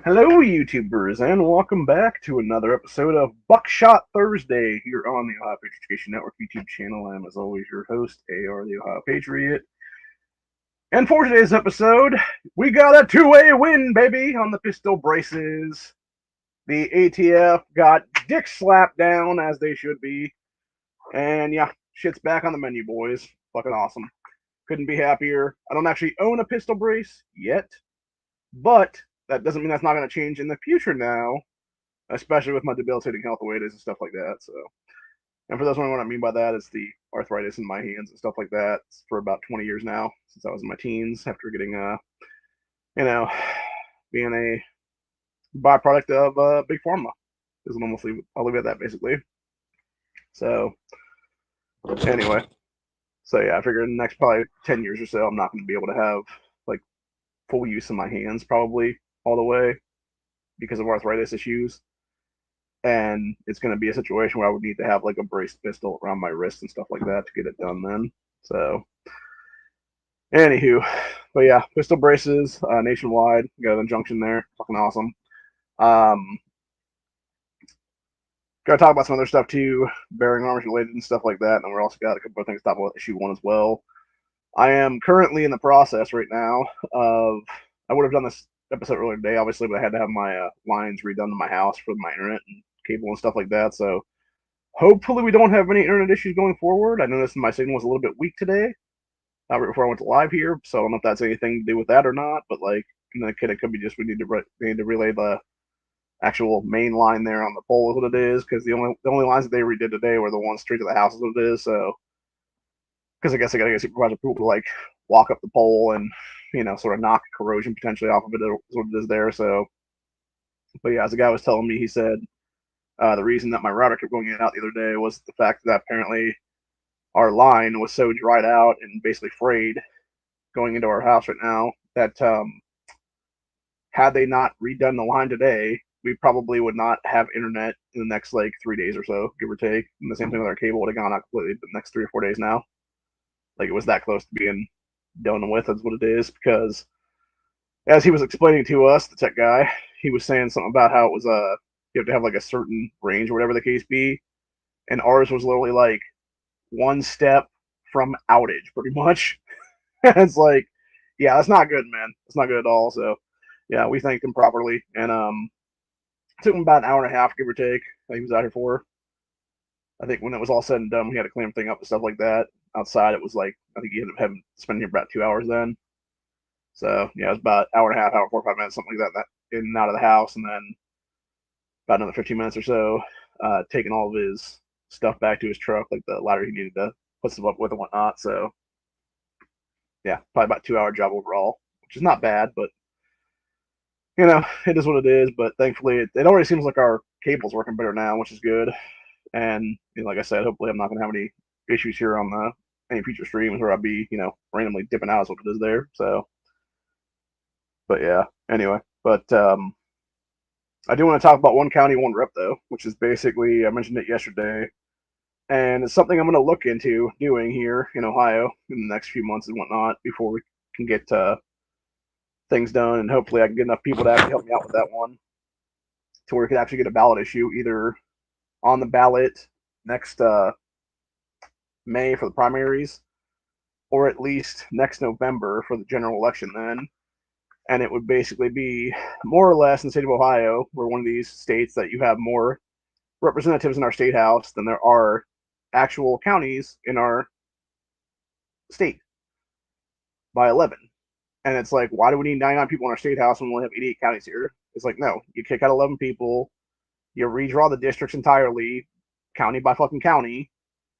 Hello, YouTubers, and welcome back to another episode of Buckshot Thursday here on the Ohio Patriot Education Network YouTube channel. I am, as always, your host, AR the Ohio Patriot. And for today's episode, we got a two-way win, baby, on the pistol braces. The ATF got dick slapped down, as they should be. And yeah, shit's back on the menu, boys. Fucking awesome. Couldn't be happier. I don't actually own a pistol brace yet, but that doesn't mean that's not going to change in the future now, especially with my debilitating health the way it is and stuff like that. So, and for those wondering what I mean by that, it's the arthritis in my hands and stuff like that for about 20 years now, since I was in my teens, after getting, you know, being a byproduct of big pharma. Is mostly I'll leave it at that basically. So, anyway, so yeah, I figure in the next probably 10 years or so, I'm not going to be able to have like full use of my hands probably all the way because of arthritis issues. And it's going to be a situation where I would need to have like a braced pistol around my wrist and stuff like that to get it done then. So, anywho, but yeah, pistol braces nationwide. Got an injunction there. Fucking awesome. Um, got to talk about some other stuff too, bearing arms related and stuff like that. And we're also got a couple of things to talk about issue one as well. I am currently in the process right now of. I would have done this episode earlier today, obviously, but I had to have my lines redone to my house for my internet and cable and stuff like that. So hopefully we don't have any internet issues going forward. I noticed my signal was a little bit weak today, right before I went to live here. So I don't know if that's anything to do with that or not. But like, it could be just we need to relay the actual main line there on the pole is what it is, because the only lines that they redid today were the ones straight to the house is what it is. So because I guess I got to get supervisor approval to like walk up the pole and sort of knock corrosion potentially off of it is what it is there. So, but yeah, as the guy was telling me, he said the reason that my router kept going in and out the other day was the fact that apparently our line was so dried out and basically frayed going into our house right now that had they not redone the line today, we probably would not have internet in the next like 3 days or so, give or take. And the same thing with our cable would have gone out completely the next 3 or 4 days now. Like it was that close to being done with, is what it is. Because as he was explaining to us, the tech guy, he was saying something about how it was you have to have like a certain range or whatever the case be, and ours was literally like one step from outage, pretty much. It's like, yeah, that's not good, man. It's not good at all. So, yeah, we thanked him properly, and it took him about an hour and a half, give or take. That he was out here for. I think when it was all said and done, we had to clean everything up and stuff like that. Outside, it was like I think he ended up having spending here about 2 hours then. So yeah, it was about an hour and a half, hour 45 minutes, something like that in and out of the house, and then about another 15 minutes or so, taking all of his stuff back to his truck, like the ladder he needed to put stuff up with and whatnot. So yeah, probably about 2 hour job overall, which is not bad, but it is what it is. But thankfully, it already seems like our cable's working better now, which is good. And like I said, hopefully I'm not going to have any issues here on any future streams where I'll be randomly dipping out is what it is there. So, but yeah, anyway, but I do want to talk about one county, one rep though, which is basically I mentioned it yesterday, and it's something I'm going to look into doing here in Ohio in the next few months and whatnot before we can get things done, and hopefully I can get enough people to actually help me out with that one to where we could actually get a ballot issue either on the ballot next May for the primaries, or at least next November for the general election then. And it would basically be more or less in the state of Ohio. We're one of these states that you have more representatives in our state house than there are actual counties in our state by 11. And it's like, why do we need 99 people in our state house when we only have 88 counties here? It's like, no, you kick out 11 people, you redraw the districts entirely, county by fucking county.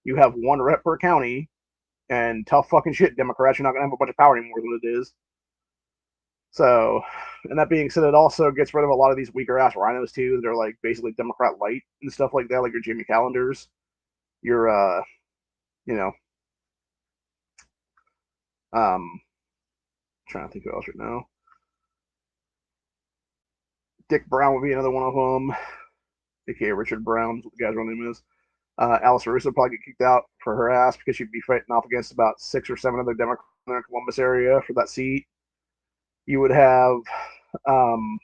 You have one rep per county, and tough fucking shit, Democrats, you're not going to have a bunch of power anymore, is what it is. So, and that being said, it also gets rid of a lot of these weaker ass rhinos too. They're like basically Democrat light and stuff like that, like your Jimmy Calendars, your you know, um, trying to think who else right now. Dick Brown would be another one of them, aka Richard Brown, what the guy's real name is. Alice Russo probably get kicked out for her ass because she'd be fighting off against about 6 or 7 other Democrats in the Columbus area for that seat. You would have, um,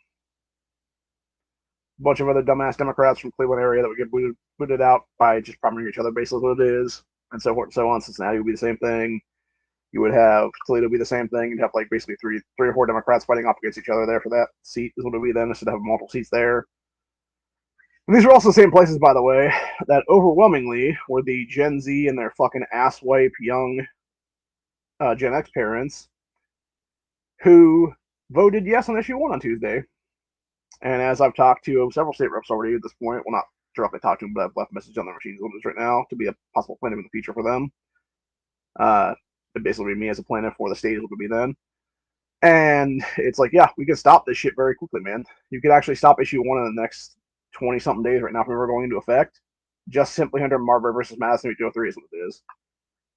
a bunch of other dumbass Democrats from Cleveland area that would get booted out by just priming each other, basically what it is, and so forth and so on. Cincinnati would be the same thing. You would have Toledo be the same thing. You'd have like basically three or four Democrats fighting off against each other there for that seat is what it would be then, instead of having multiple seats there. And these are also the same places, by the way, that overwhelmingly were the Gen Z and their fucking asswipe young Gen X parents who voted yes on issue 1 on Tuesday. And as I've talked to several state reps already at this point, well, not directly talked to them, but I've left messages on their machines right now to be a possible plaintiff in the future for them. It'd basically be me as a plaintiff for the state, it would be then. And it's like, yeah, we could stop this shit very quickly, man. You could actually stop issue 1 in the next 20-something days right now if we were going into effect, just simply under Marbury versus Madison 203 is what it is.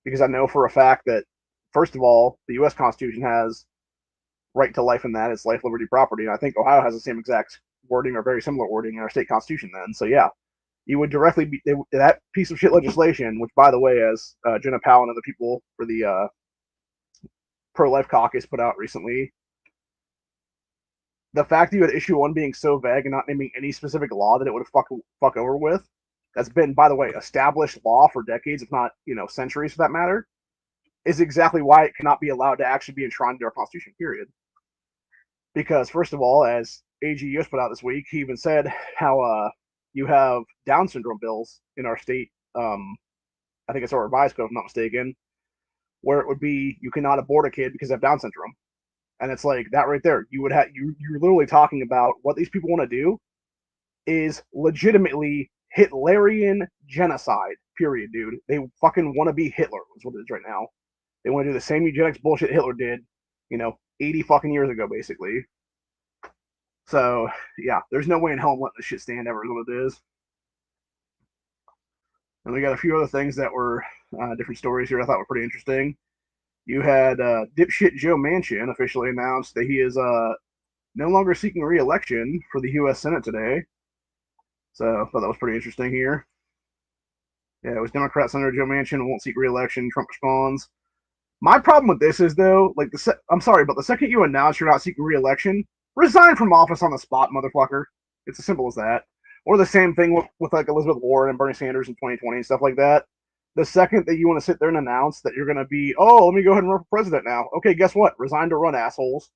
Because I know for a fact that, first of all, the U.S. Constitution has right to life in that. It's life, liberty, property. And I think Ohio has the same exact wording or very similar wording in our state constitution then. So, yeah, you would directly be that piece of shit legislation, which, by the way, as Jenna Powell and other people for the pro-life caucus put out recently, the fact that you had issue 1 being so vague and not naming any specific law that it would have fuck over with, that's been, by the way, established law for decades, if not, centuries for that matter, is exactly why it cannot be allowed to actually be enshrined into our Constitution, period. Because, first of all, as AG US put out this week, he even said how you have Down syndrome bills in our state. I think it's our revised code, if I'm not mistaken, where it would be you cannot abort a kid because they have Down syndrome. And it's like that right there. You're literally talking about what these people want to do is legitimately Hitlerian genocide, period, dude. They fucking want to be Hitler, is what it is right now. They want to do the same eugenics bullshit Hitler did, 80 fucking years ago, basically. So, yeah, there's no way in hell I'm letting this shit stand ever, is what it is. And we got a few other things that were different stories here I thought were pretty interesting. You had dipshit Joe Manchin officially announced that he is no longer seeking re-election for the U.S. Senate today. So I thought that was pretty interesting here. Yeah, it was Democrat Senator Joe Manchin won't seek re-election. Trump responds. My problem with this is, though, like, I'm sorry, but the second you announce you're not seeking re-election, resign from office on the spot, motherfucker. It's as simple as that. Or the same thing with like Elizabeth Warren and Bernie Sanders in 2020 and stuff like that. The second that you want to sit there and announce that you're going to be, let me go ahead and run for president now. Okay, guess what? Resign to run, assholes.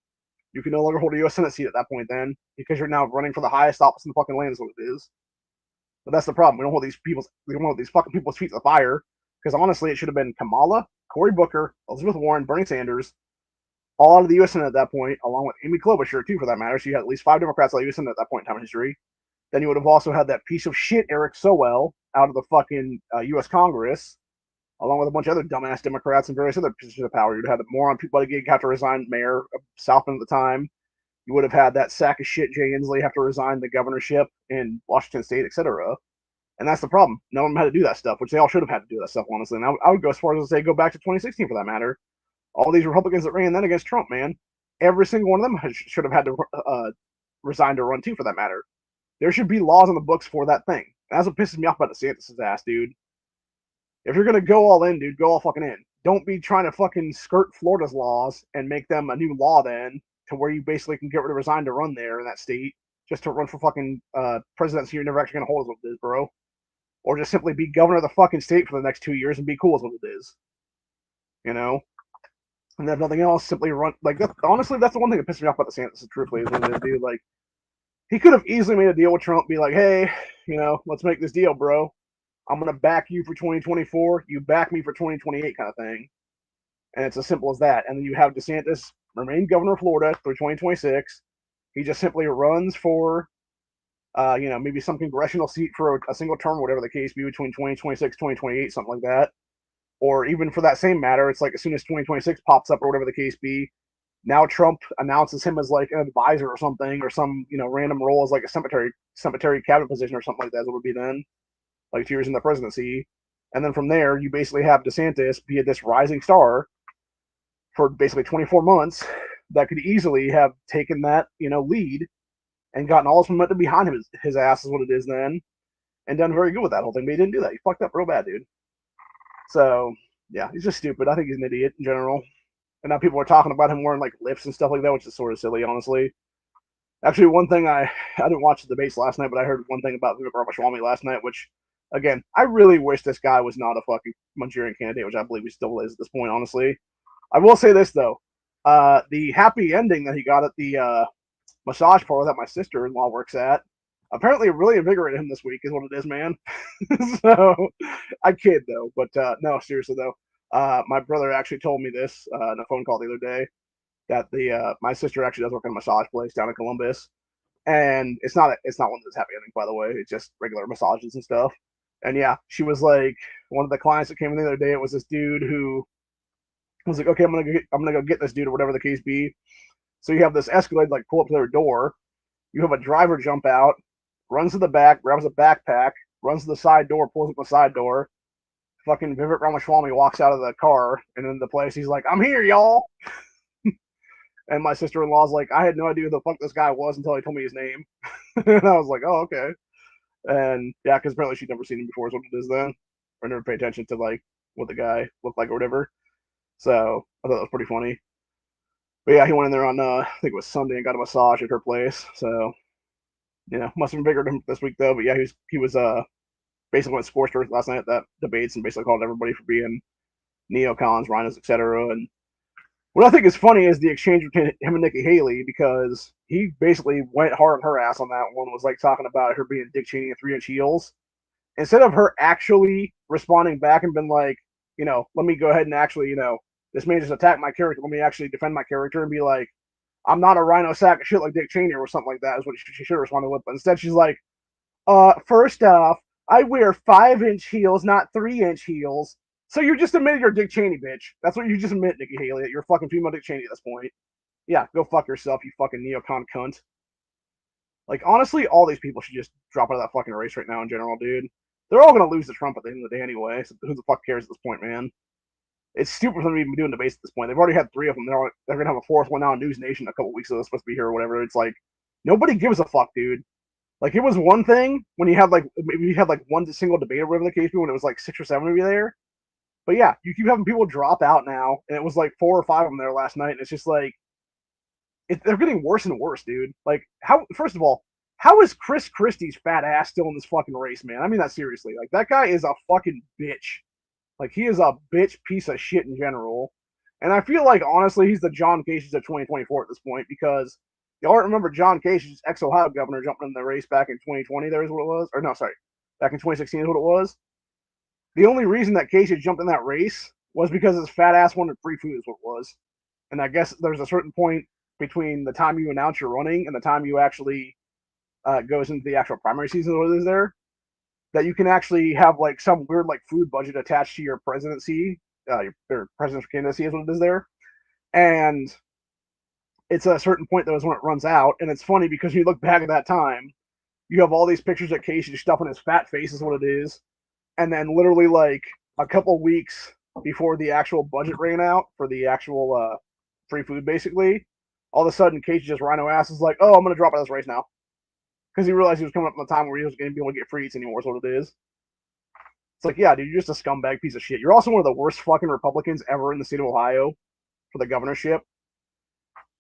You can no longer hold a U.S. Senate seat at that point then, because you're now running for the highest office in the fucking land is what it is. But that's the problem. We don't hold these fucking people's feet to the fire, because honestly, it should have been Kamala, Cory Booker, Elizabeth Warren, Bernie Sanders, all out of the U.S. Senate at that point, along with Amy Klobuchar, too, for that matter. So you had at least 5 Democrats out of the U.S. Senate at that point in time in history. Then you would have also had that piece of shit Eric Sowell out of the fucking U.S. Congress, along with a bunch of other dumbass Democrats and various other positions of power. You'd have the moron people like Gig have to resign, mayor of South Bend at the time. You would have had that sack of shit Jay Inslee have to resign the governorship in Washington State, etc. And that's the problem. None of them had to do that stuff, which they all should have had to do that stuff, honestly. And I would go as far as to say go back to 2016 for that matter. All these Republicans that ran then against Trump, man, every single one of them should have had to resign to run too, for that matter. There should be laws on the books for that thing. That's what pisses me off about DeSantis' ass, dude. If you're going to go all in, dude, go all fucking in. Don't be trying to fucking skirt Florida's laws and make them a new law then to where you basically can get rid of resign to run there in that state just to run for fucking presidency you're never actually going to hold is what it is, bro. Or just simply be governor of the fucking state for the next 2 years and be cool is what it is. And if nothing else, simply run. Like, honestly, that's the one thing that pissed me off about DeSantis, truthfully, is what it is, dude. Like, he could have easily made a deal with Trump, be like, hey, let's make this deal, bro. I'm going to back you for 2024. You back me for 2028 kind of thing. And it's as simple as that. And then you have DeSantis remain governor of Florida through 2026. He just simply runs for, maybe some congressional seat for a single term, whatever the case be, between 2026, 2028, something like that. Or even for that same matter, it's like as soon as 2026 pops up or whatever the case be, now Trump announces him as like an advisor or something, or some, random role as like a cemetery cabinet position or something like that, as it would be then, like 2 years in the presidency. And then from there, you basically have DeSantis be this rising star for basically 24 months that could easily have taken that, lead and gotten all his momentum behind his ass is what it is then, and done very good with that whole thing. But he didn't do that. He fucked up real bad, dude. So, yeah, he's just stupid. I think he's an idiot in general. And now people are talking about him wearing like lips and stuff like that, which is sort of silly, honestly. Actually, one thing I didn't watch the debates last night, but I heard one thing about Vivek Ramaswamy last night, which again, I really wish this guy was not a fucking Manchurian candidate, which I believe he still is at this point. Honestly, I will say this though, the happy ending that he got at the massage parlor that my sister-in-law works at apparently really invigorated him this week, is what it is, man. So I kid though, but no, seriously though, my brother actually told me this in a phone call the other day that the my sister actually does work in a massage place down in Columbus, and it's not one of those happy endings, by the way. It's just regular massages and stuff. And yeah, she was like, one of the clients that came in the other day, it was this dude who was like, okay, I'm gonna go get this dude or whatever the case be. So you have this Escalade like pull up to their door. You have a driver jump out, runs to the back, grabs a backpack, runs to the side door, pulls up the side door. Fucking Vivek Ramaswamy walks out of the car and in the place. He's like, "I'm here, y'all." And my sister-in-law's like, I had no idea who the fuck this guy was until he told me his name. And I was like, oh, okay. And yeah, because apparently she'd never seen him before, is what it is then. Or never paid attention to like what the guy looked like or whatever. So I thought that was pretty funny. But yeah, he went in there on I think it was Sunday and got a massage at her place. So must have been bigger this week though. But yeah, he was basically went scorched earth last night at that debates and basically called everybody for being neocons, rhinos, etc. And what I think is funny is the exchange between him and Nikki Haley, because he basically went hard on her ass on that one, was like talking about her being Dick Cheney and 3-inch heels. Instead of her actually responding back and been like, let me go ahead and actually, this man just attacked my character. Let me actually defend my character and be like, I'm not a rhino sack of shit like Dick Cheney or something like that, is what she should have responded with. But instead she's like, first off, I wear 5-inch heels, not 3-inch heels. So you just admitted you're Dick Cheney, bitch. That's what you just admit, Nikki Haley, that you're fucking female Dick Cheney at this point. Yeah, go fuck yourself, you fucking neocon cunt. Like, honestly, all these people should just drop out of that fucking race right now in general, dude. They're all gonna lose to Trump at the end of the day anyway, so who the fuck cares at this point, man? It's stupid for them to even be doing debates at this point. They've already had 3 of them. They're gonna have a 4th one now on News Nation a couple weeks ago. It's supposed to be here or whatever. It's like, nobody gives a fuck, dude. Like, it was one thing when you had like maybe you had like one single debate or whatever the case be, when it was like 6 or 7 of you there. But yeah, you keep having people drop out now, and it was like 4 or 5 of them there last night, and it's just like they're getting worse and worse, dude. Like, how? First of all, how is Chris Christie's fat ass still in this fucking race, man? I mean that seriously. Like, that guy is a fucking bitch. Like, he is a bitch piece of shit in general. And I feel like, honestly, he's the John Kasich of 2024 at this point, because y'all remember John Kasich, ex-Ohio governor, jumping in the race back in 2020, there is what it was. Or no, sorry, back in 2016 is what it was. The only reason that Kasich jumped in that race was because his fat ass wanted free food, is what it was. And I guess there's a certain point between the time you announce you're running and the time you actually goes into the actual primary season, what it is there, that you can actually have like some weird like food budget attached to your presidency, your presidential candidacy is what it is there. And it's a certain point that is when it runs out. And it's funny because you look back at that time, you have all these pictures of Casey stuffing his fat face is what it is. And then literally like a couple weeks before the actual budget ran out for the actual free food, basically, all of a sudden Casey just rhino ass is like, oh, I'm going to drop out of this race now. Because he realized he was coming up on the time where he was going to be able to get free eats anymore, is what it is. It's like, yeah, dude, you're just a scumbag piece of shit. You're also one of the worst fucking Republicans ever in the state of Ohio for the governorship.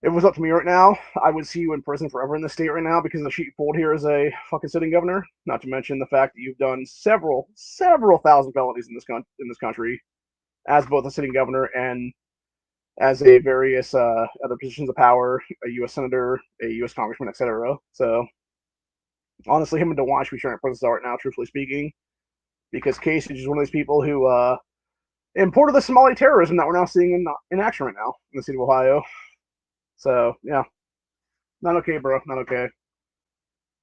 If it was up to me right now, I would see you in prison forever in the state right now because the shit you pulled here as a fucking sitting governor. Not to mention the fact that you've done several thousand felonies in this country as both a sitting governor and as a various other positions of power, a U.S. senator, a U.S. congressman, etc. So honestly, him and DeWine should be sharing a prison cell right now, truthfully speaking, because Kasich is one of these people who imported the Somali terrorism that we're now seeing in action right now in the state of Ohio. So, yeah, not okay, bro, not okay.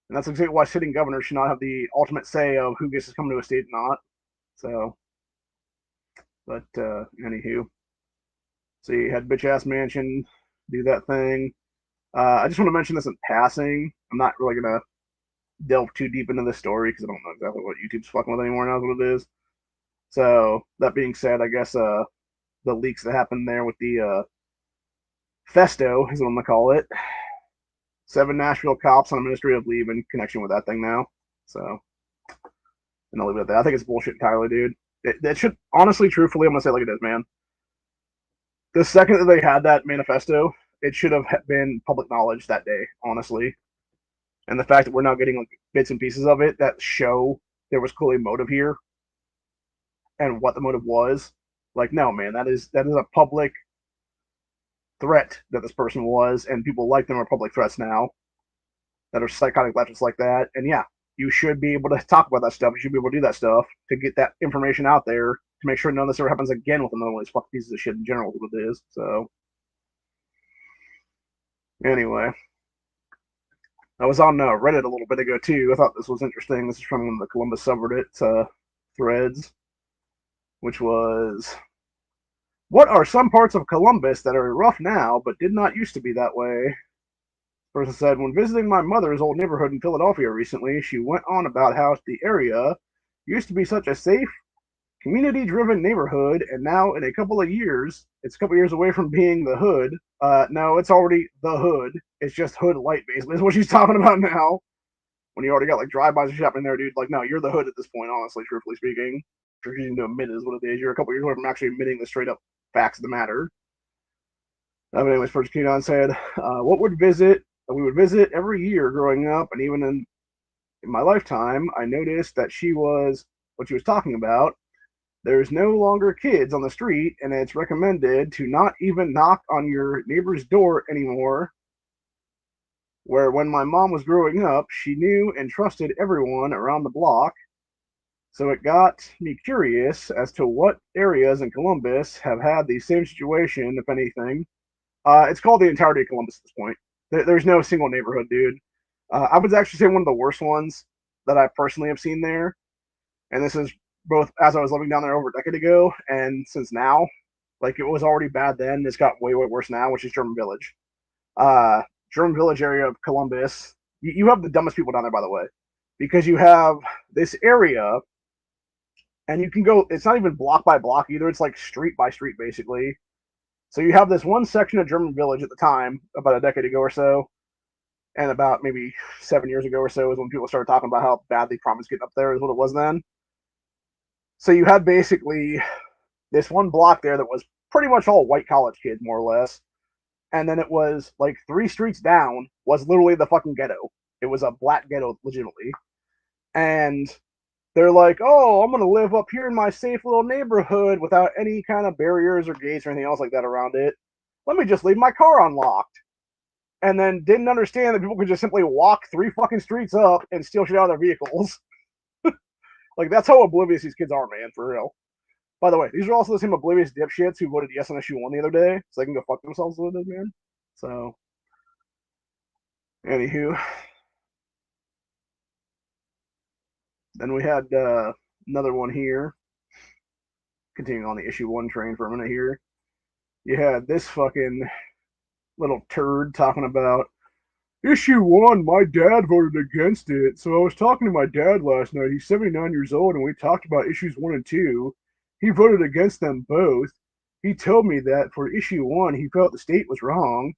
And that's exactly why sitting governors should not have the ultimate say of who gets to come to a state and not. So, but, anywho. So you had bitch-ass mansion do that thing. I just want to mention this in passing. I'm not really going to delve too deep into this story because I don't know exactly what YouTube's fucking with anymore now is what it is. So, that being said, I guess the leaks that happened there with the Festo is what I'm going to call it. 7 Nashville cops on administrative leave in connection with that thing now. So, and I'll leave it at that. I think it's bullshit entirely, dude. It should, honestly, truthfully, I'm going to say it like it is, man. The second that they had that manifesto, it should have been public knowledge that day, honestly. and the fact that we're now getting like bits and pieces of it that show there was clearly motive here and what the motive was. Like, no, man, that is a public threat that this person was, and people like them are public threats now that are psychotic leftists like that. And yeah, you should be able to talk about that stuff. You should be able to do that stuff to get that information out there to make sure none of this ever happens again with another one of these fucking pieces of shit in general. What it is. So anyway, I was on Reddit a little bit ago too. I thought this was interesting. This is from one of the Columbus subreddit threads, which was, what are some parts of Columbus that are rough now but did not used to be that way? Person said, when visiting my mother's old neighborhood in Philadelphia recently, she went on about how the area used to be such a safe, community-driven neighborhood, and now in a couple of years, it's a couple of years away from being the hood. No, it's already the hood. It's just hood light, basically, is what she's talking about now. When you already got like drive-bys and shit happening there, dude. Like, no, you're the hood at this point, honestly, truthfully speaking. Refusing to admit is what it is. You're a couple years away from actually admitting the straight-up facts of the matter. But anyways, First Keaton said, we would visit every year growing up, and even in my lifetime, I noticed that what she was talking about, there's no longer kids on the street, and it's recommended to not even knock on your neighbor's door anymore. Where when my mom was growing up, she knew and trusted everyone around the block. So it got me curious as to what areas in Columbus have had the same situation, if anything. It's called the entirety of Columbus at this point. There's no single neighborhood, dude. I would actually say one of the worst ones that I personally have seen there, and this is both as I was living down there over a decade ago and since now. Like, it was already bad then. It's got way, way worse now, which is German Village. German Village area of Columbus. You have the dumbest people down there, by the way, because you have this area, and you can go, it's not even block by block either. It's like street by street, basically. So you have this one section of German Village at the time, about a decade ago or so, and about maybe 7 years ago or so is when people started talking about how badly crime was getting up there, is what it was then. So you had basically this one block there that was pretty much all white college kids, more or less. And then it was like 3 streets down was literally the fucking ghetto. It was a black ghetto, legitimately. And they're like, oh, I'm going to live up here in my safe little neighborhood without any kind of barriers or gates or anything else like that around it. Let me just leave my car unlocked. And then didn't understand that people could just simply walk 3 fucking streets up and steal shit out of their vehicles. Like, that's how oblivious these kids are, man, for real. By the way, these are also the same oblivious dipshits who voted yes on issue 1 the other day, so they can go fuck themselves a little bit, man. So, anywho. Then we had another one here. Continuing on the issue 1 train for a minute here. You had this fucking little turd talking about issue 1, my dad voted against it. So I was talking to my dad last night. He's 79 years old, and we talked about issues 1 and 2. He voted against them both. He told me that for issue 1, he felt the state was wrong,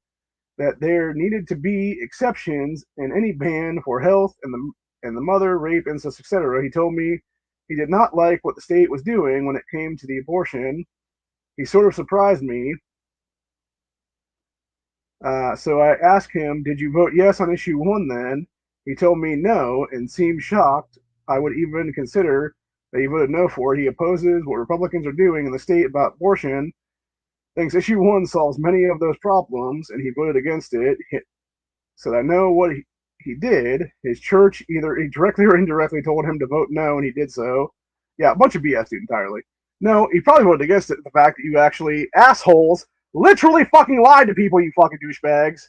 that there needed to be exceptions in any ban for health and the mother, rape, incest, etc. He told me he did not like what the state was doing when it came to the abortion. He sort of surprised me. So I asked him, did you vote yes on issue 1 then? He told me no and seemed shocked. I would even consider that he voted no for it. He opposes what Republicans are doing in the state about abortion, thinks issue 1 solves many of those problems, and he voted against it. So I know what he did. His church either directly or indirectly told him to vote no, and he did so. Yeah, a bunch of BS, dude, entirely. No, he probably voted against it. The fact that you actually, assholes, literally fucking lied to people, you fucking douchebags.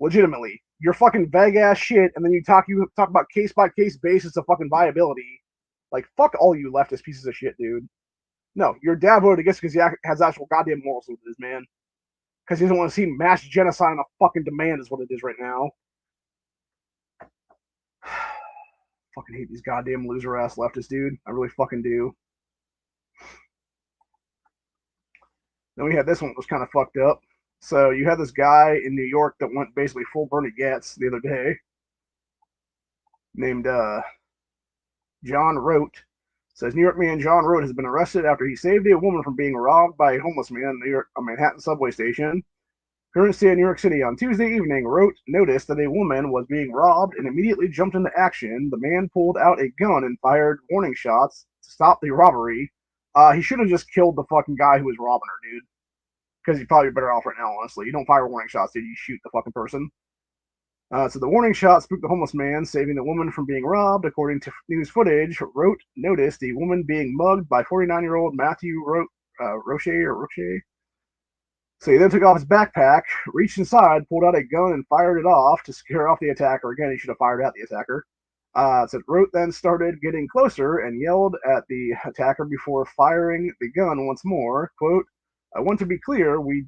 Legitimately. You're fucking vague ass shit, and then you talk about case by case basis of fucking viability. Like, fuck all you leftist pieces of shit, dude. No, your dad voted against it because he has actual goddamn morals with this, man. Because he doesn't want to see mass genocide on a fucking demand is what it is right now. Fucking hate these goddamn loser ass leftists, dude. I really fucking do. Then we had this one that was kind of fucked up. So you had this guy in New York that went basically full Bernie Getz the other day, named John Rote. Says New York man John Rote has been arrested after he saved a woman from being robbed by a homeless man in a Manhattan subway station. Current state of New York City on Tuesday evening noticed that a woman was being robbed and immediately jumped into action. The man pulled out a gun and fired warning shots to stop the robbery. He should have just killed the fucking guy who was robbing her, dude. Because he's probably better off right now, honestly. You don't fire warning shots, dude. You shoot the fucking person. So the warning shot spooked the homeless man, saving the woman from being robbed. According to news footage, Rote noticed the woman being mugged by 49-year-old Matthew Roche. So he then took off his backpack, reached inside, pulled out a gun, and fired it off to scare off the attacker. Again, he should have fired at the attacker. So Rote then started getting closer and yelled at the attacker before firing the gun once more. Quote, "I want to be clear, we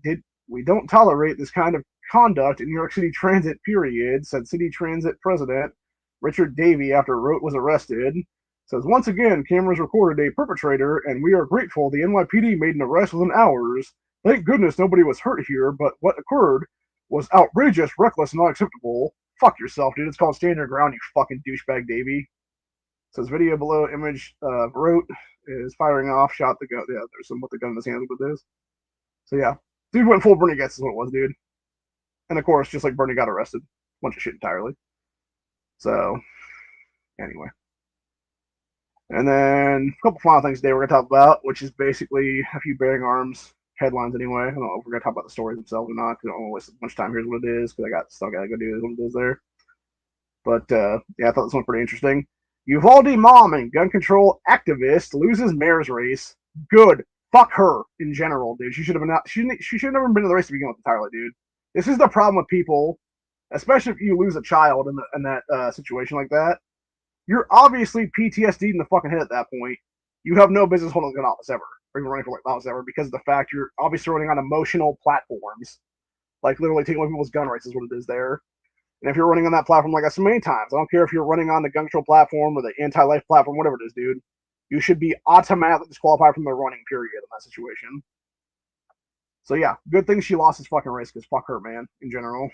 don't tolerate this kind of conduct in New York City Transit, period," said City Transit President Richard Davey after Rote was arrested. Says, "Once again, cameras recorded a perpetrator, and we are grateful the NYPD made an arrest within hours. Thank goodness nobody was hurt here, but what occurred was outrageous, reckless, and unacceptable." Fuck yourself, dude. It's called Stand Your Ground, you fucking douchebag, Davey. Says video below image Rote is firing off, shot the gun. Yeah, there's some with the gun in his hands with this. So yeah, dude went full Bernie Getz is what it was, dude. And of course, just like Bernie got arrested. Bunch of shit entirely. So, anyway. And then a couple final things today we're going to talk about, which is basically a few bearing arms headlines anyway. I don't know if we're going to talk about the stories themselves or not, because I don't want to waste a bunch of time. Here's what it is, because I got still got to go do what it is there. But, yeah, I thought this one was pretty interesting. Uvalde mom and gun control activist loses mayor's race. Good. Fuck her in general, dude. She should have been out. She should have never been in the race to begin with entirely, dude. This is the problem with people, especially if you lose a child in that situation like that. You're obviously PTSD'd in the fucking head at that point. You have no business holding an office ever, or even running for office ever, because of the fact you're obviously running on emotional platforms. Like literally taking away people's gun rights is what it is there. And if you're running on that platform, like I said many times, I don't care if you're running on the gun control platform or the anti-life platform, whatever it is, dude. You should be automatically disqualified from the running period in that situation. So yeah, good thing she lost his fucking race, because fuck her, man, in general.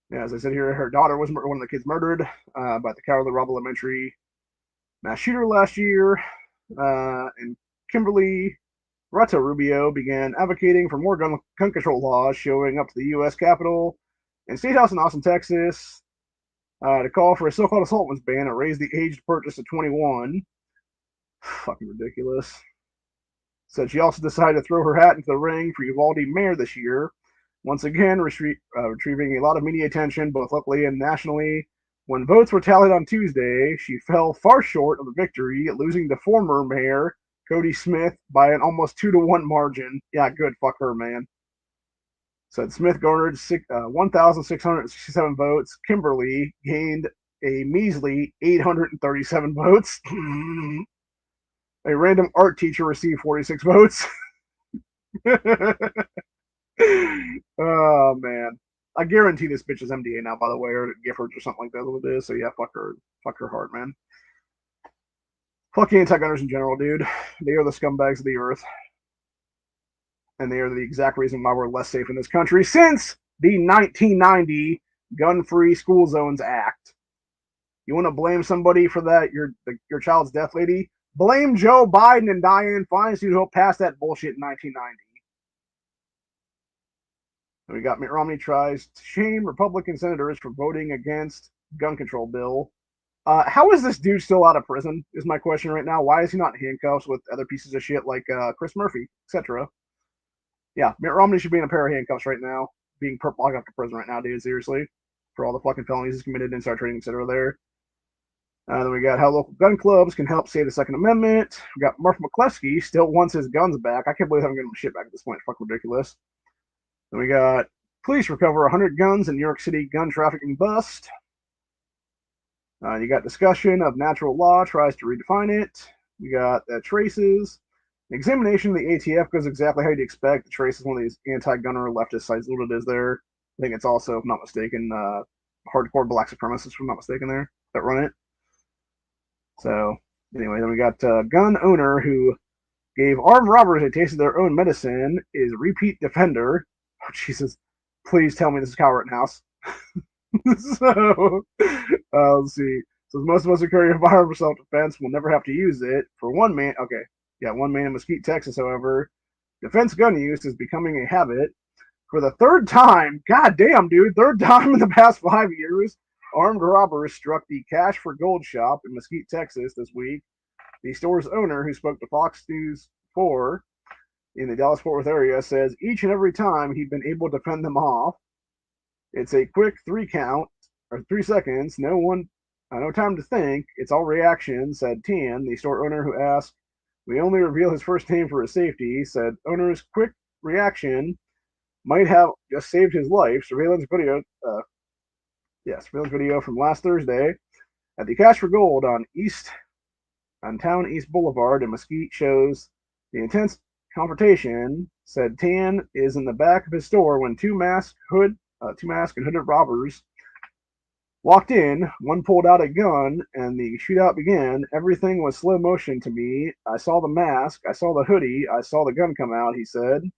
Yeah, as I said here, her daughter was one of the kids murdered by the cowardly Robb Elementary mass shooter last year. And Kimberly Rata Rubio began advocating for more gun control laws, showing up to the U.S. Capitol and State House in Austin, Texas, to call for a so-called assault weapons ban and raise the age to purchase to 21. Fucking ridiculous. Said she also decided to throw her hat into the ring for Uvalde mayor this year, once again retrieving a lot of media attention, both locally and nationally. When votes were tallied on Tuesday, she fell far short of the victory, losing to former mayor Cody Smith by an almost 2-to-1 margin. Yeah, good. Fuck her, man. Said Smith garnered 1,667 votes. Kimberly gained a measly 837 votes. A random art teacher received 46 votes. Oh, man. I guarantee this bitch is MDA now, by the way, or Giffords or something like that. What it is. So yeah, fuck her. Fuck her hard, man. Fuck anti-gunners in general, dude. They are the scumbags of the earth. And they are the exact reason why we're less safe in this country since the 1990 Gun-Free School Zones Act. You want to blame somebody for that, your child's death, lady? Blame Joe Biden and Dianne Feinstein who helped pass that bullshit in 1990. We got Mitt Romney tries to shame Republican senators for voting against gun control bill. How is this dude still out of prison is my question right now. Why is he not in handcuffs with other pieces of shit like Chris Murphy, etc.? Yeah, Mitt Romney should be in a pair of handcuffs right now, being locked up to prison right now, dude, seriously, for all the fucking felonies he's committed, inside trading, etc. there. Then we got how local gun clubs can help save the Second Amendment. We got Mark McCluskey still wants his guns back. I can't believe I haven't given him shit back at this point. It's fucking ridiculous. Then we got police recover 100 guns in New York City gun trafficking bust. You got discussion of natural law tries to redefine it. You got traces. Examination of the ATF goes exactly how you'd expect. The Trace is one of these anti-gunner leftist sites. What it is there. I think it's also, if I'm not mistaken, hardcore black supremacists, if I'm not mistaken, there that run it. So anyway, then we got gun owner who gave armed robbers a taste of their own medicine is repeat defender. Oh, Jesus, please tell me this is Kyle Rittenhouse. So let's see. So most of us who carry a firearm for self-defense will never have to use it. For one man, okay, yeah, one man in Mesquite, Texas, however, Defense gun use is becoming a habit. For the third time, goddamn, dude, third time in the past 5 years, armed robbers struck the Cash for Gold shop in Mesquite, Texas this week. The store's owner, who spoke to Fox News 4 in the Dallas-Fort Worth area, says each and every time he'd been able to fend them off. It's a quick 3 count, or 3 seconds, no time to think. It's all reaction, said Tan, the store owner, who asked, "We only reveal his first name for his safety," said owner's quick reaction might have just saved his life. Surveillance video from last Thursday at the Cash for Gold on Town East Boulevard in Mesquite shows the intense confrontation. Said Tan is in the back of his store when two masked and hooded robbers walked in. One pulled out a gun, and the shootout began. Everything was slow motion to me. I saw the mask, I saw the hoodie, I saw the gun come out, he said.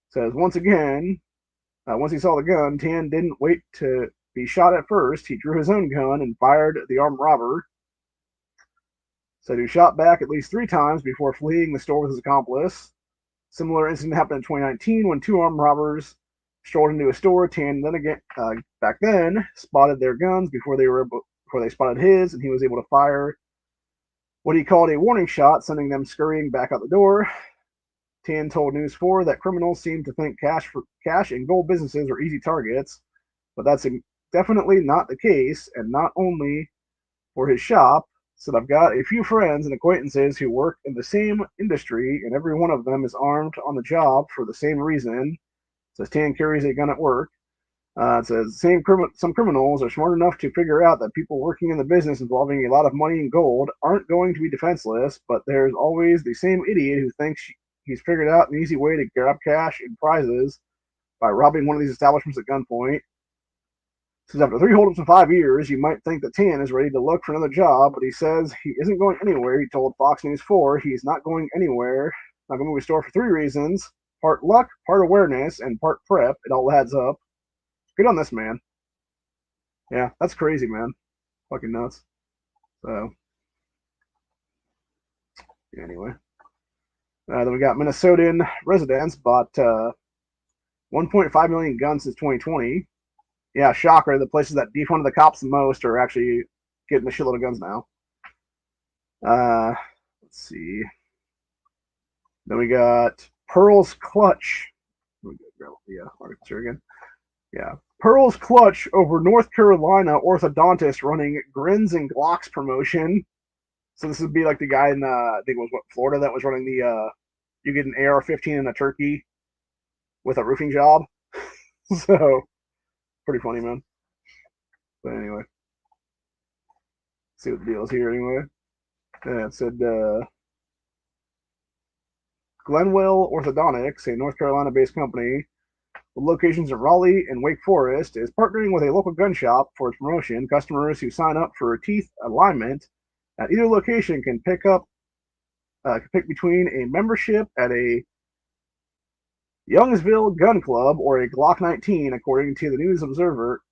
Says once he saw the gun, Tan didn't wait to be shot at first. He drew his own gun and fired at the armed robber. Said he shot back at least 3 times before fleeing the store with his accomplice. Similar incident happened in 2019 when 2 armed robbers strolled into a store. Tan back then spotted their guns before they spotted his, and he was able to fire what he called a warning shot, sending them scurrying back out the door. Tan told News 4 that criminals seem to think cash and gold businesses are easy targets, but that's definitely not the case, and not only for his shop. Said, I've got a few friends and acquaintances who work in the same industry, and every one of them is armed on the job for the same reason. Says Tan carries a gun at work. It says some criminals are smart enough to figure out that people working in the business involving a lot of money and gold aren't going to be defenseless, but there's always the same idiot who thinks he's figured out an easy way to grab cash and prizes by robbing one of these establishments at gunpoint. Says after 3 holdups in 5 years, you might think that Tan is ready to look for another job, but he says he isn't going anywhere. He told Fox News 4 he's not going anywhere. Not going to move a store for 3 reasons: part luck, part awareness, and part prep. It all adds up. Good on this man. Yeah, that's crazy, man. Fucking nuts. So, anyway. Then we got Minnesotan residents bought 1.5 million guns since 2020. Yeah, shocker. The places that defunded the cops the most are actually getting a shitload of guns now. Let's see. Then we got Pearl's Clutch. Let me grab the article here again. Yeah. Pearl's Clutch over North Carolina orthodontist running Grins and Glocks promotion. So this would be like the guy in, I think it was Florida that was running the, you get an AR-15 and a turkey with a roofing job. So, pretty funny, man. But anyway. See what the deal is here anyway. Yeah, it said, Glenwell Orthodontics, a North Carolina-based company with locations in Raleigh and Wake Forest, is partnering with a local gun shop for its promotion. Customers who sign up for teeth alignment at either location can pick between a membership at a Youngsville Gun Club or a Glock 19, according to the News and Observer.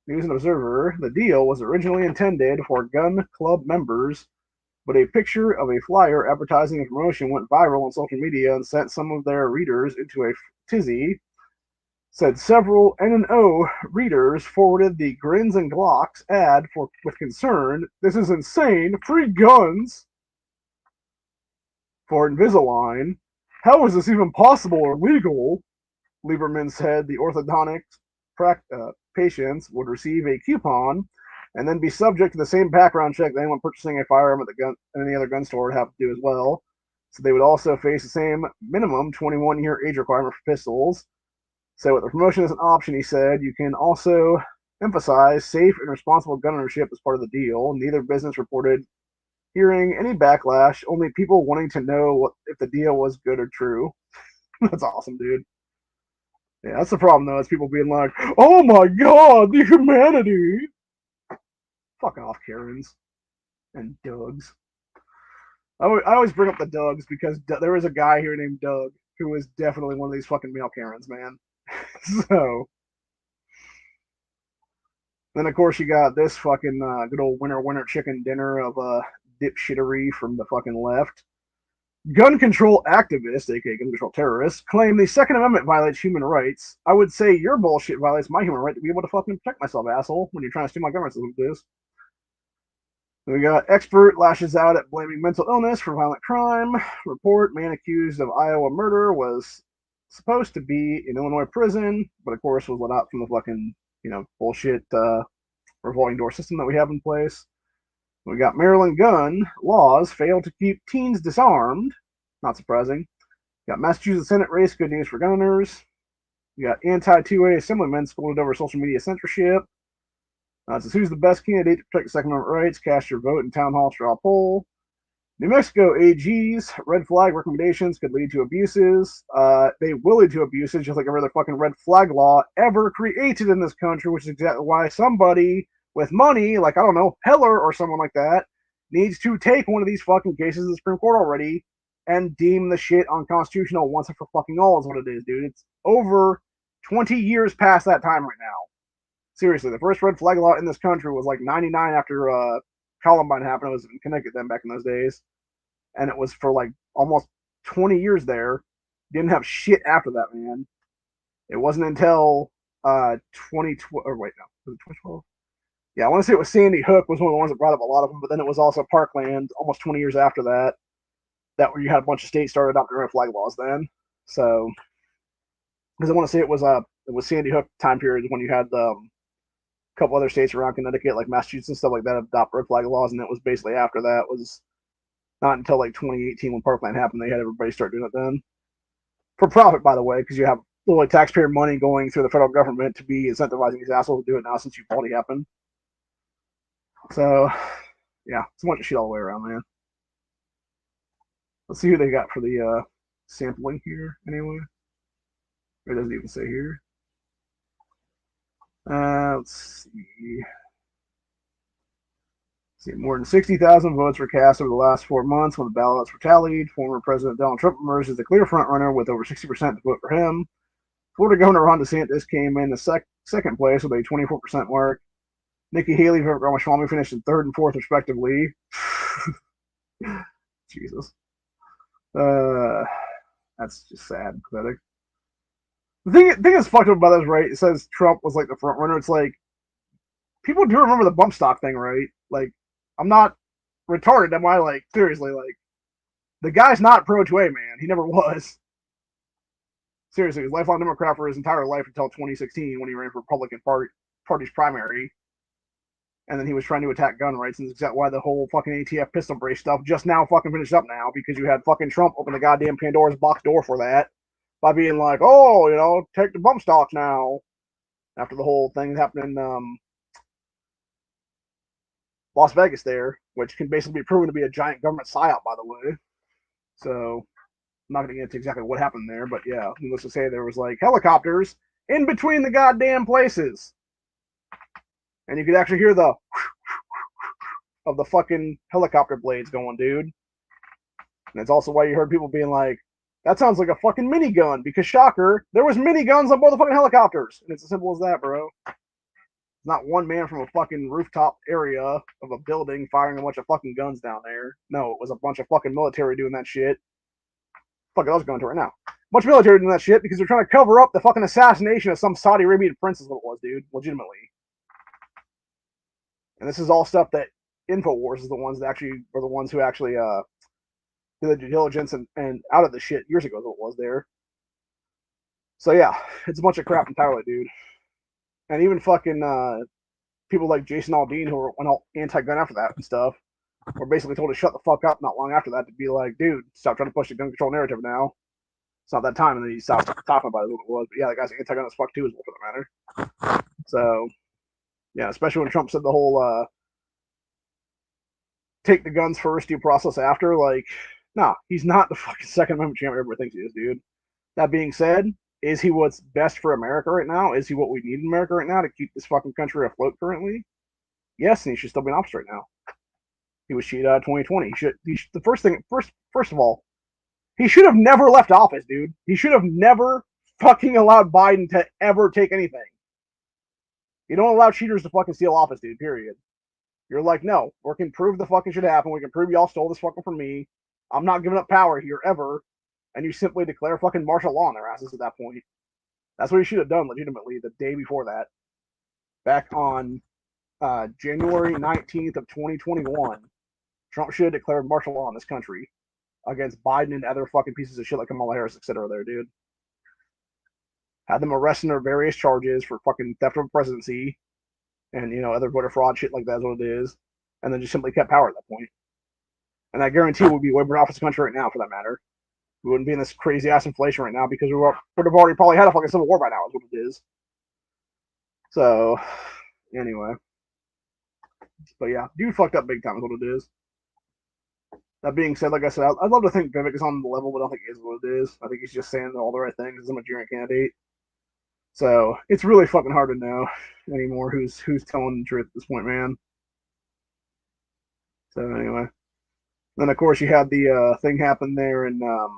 The deal was originally intended for gun club members, but a picture of a flyer advertising a promotion went viral on social media and sent some of their readers into a tizzy. Said several N&O readers forwarded the Grins and Glocks ad with concern. This is insane. Free guns for Invisalign. How is this even possible or legal? Lieberman said the orthodontic patients would receive a coupon and then be subject to the same background check that anyone purchasing a firearm at any other gun store would have to do as well. So they would also face the same minimum 21-year age requirement for pistols. So with the promotion as an option, he said, you can also emphasize safe and responsible gun ownership as part of the deal. Neither business reported hearing any backlash, only people wanting to know if the deal was good or true. That's awesome, dude. Yeah, that's the problem, though, is people being like, oh my god, the humanity! Fucking off, Karens. And Dougs. I always bring up the Dougs because there is a guy here named Doug who is definitely one of these fucking male Karens, man. So, then of course you got this fucking good old winter chicken dinner of dipshittery from the fucking left. Gun control activists, aka gun control terrorists, claim the Second Amendment violates human rights. I would say your bullshit violates my human right to be able to fucking protect myself, asshole, when you're trying to steal my government system, dude. We got expert lashes out at blaming mental illness for violent crime. Report man accused of Iowa murder was supposed to be in Illinois prison, but of course was let out from the fucking, bullshit revolving door system that we have in place. We got Maryland gun laws fail to keep teens disarmed. Not surprising. Got Massachusetts Senate race, good news for gun owners. We got anti-2A assemblymen scolded over social media censorship. It says, who's the best candidate to protect the Second Amendment rights? Cast your vote in town hall straw poll. New Mexico AG's red flag recommendations could lead to abuses. They will lead to abuses, just like every other fucking red flag law ever created in this country, which is exactly why somebody with money, like, I don't know, Heller or someone like that, needs to take one of these fucking cases to the Supreme Court already and deem the shit unconstitutional once and for fucking all is what it is, dude. It's over 20 years past that time right now. Seriously, the first red flag law in this country was like 99 after Columbine happened. It was in Connecticut then back in those days. And it was for like almost 20 years there. Didn't have shit after that, man. It wasn't until 2012, or wait, no, was it 2012? Yeah, I want to say it was Sandy Hook was one of the ones that brought up a lot of them, but then it was also Parkland almost 20 years after that, that where you had a bunch of states started adopting red flag laws then. So, because I want to say it was Sandy Hook time period when you had a couple other states around Connecticut, like Massachusetts and stuff like that, adopt red flag laws, and it was basically after that was not until like 2018 when Parkland happened they had everybody start doing it then. For profit, by the way, because you have little taxpayer money going through the federal government to be incentivizing these assholes to do it now since you've already happened. So, yeah, it's a bunch of shit all the way around, man. Let's see who they got for the sampling here, anyway. It doesn't even say here. Let's see. More than 60,000 votes were cast over the last 4 months when the ballots were tallied. Former President Donald Trump emerged as the clear frontrunner with over 60% to vote for him. Florida Governor Ron DeSantis came in the second place with a 24% mark. Nikki Haley and Ramaswamy finished in third and fourth, respectively. Jesus. That's just sad and pathetic. The thing that's fucked up about this, right? It says Trump was like the front runner. It's like, people do remember the bump stock thing, right? Like, I'm not retarded. Am I? Like, seriously, like, the guy's not pro 2A, man. He never was. Seriously, he was a lifelong Democrat for his entire life until 2016 when he ran for Republican Party's primary. And then he was trying to attack gun rights, and that's exactly why the whole fucking ATF pistol brace stuff just now fucking finished up now, because you had fucking Trump open the goddamn Pandora's box door for that by being like, oh, take the bump stocks now. After the whole thing happened in Las Vegas there, which can basically be proven to be a giant government psyop, by the way. So, I'm not going to get into exactly what happened there, but yeah, needless to say, there was like helicopters in between the goddamn places. And you could actually hear the of the fucking helicopter blades going, dude. And that's also why you heard people being like, that sounds like a fucking minigun, because shocker, there was miniguns on both the fucking helicopters. And it's as simple as that, bro. It's not one man from a fucking rooftop area of a building firing a bunch of fucking guns down there. No, it was a bunch of fucking military doing that shit. Fuck it, I was going to right now. A bunch of military doing that shit because they're trying to cover up the fucking assassination of some Saudi Arabian prince is what it was, dude. Legitimately. And this is all stuff that InfoWars is the ones that actually were the ones who actually did the due diligence and out of the shit years ago is what it was there. So yeah, it's a bunch of crap entirely, dude. And even fucking people like Jason Aldean, who went all anti-gun after that and stuff, were basically told to shut the fuck up not long after that, to be like, dude, stop trying to push the gun control narrative now. It's not that time, and then he stopped talking about it, what it was. But yeah, the guy's anti-gun as fuck too, as well, for that matter. So yeah, especially when Trump said the whole take the guns first, due process after. Like, nah, he's not the fucking Second Amendment champ everybody thinks he is, dude. That being said, is he what's best for America right now? Is he what we need in America right now to keep this fucking country afloat currently? Yes, and he should still be an officer right now. He was cheated out of 2020. The first of all, he should have never left office, dude. He should have never fucking allowed Biden to ever take anything. You don't allow cheaters to fucking steal office, dude, period. You're like, no, we can prove the fucking shit happened. We can prove y'all stole this fucking from me. I'm not giving up power here ever. And you simply declare fucking martial law on their asses at that point. That's what you should have done legitimately the day before that. Back on January 19th of 2021, Trump should have declared martial law in this country against Biden and other fucking pieces of shit like Kamala Harris, etc. there, dude. Had them arrested under various charges for fucking theft of presidency and, other voter fraud shit like that is what it is. And then just simply kept power at that point. And I guarantee we'd be way better off as a country right now for that matter. We wouldn't be in this crazy ass inflation right now because we would have already probably had a fucking civil war by now, is what it is. So, anyway. But yeah, dude fucked up big time is what it is. That being said, like I said, I'd love to think Vivek is on the level, but I don't think he is what it is. I think he's just saying all the right things as a Nigerian candidate. So it's really fucking hard to know anymore who's telling the truth at this point, man. So anyway, then of course you had the thing happen there, and what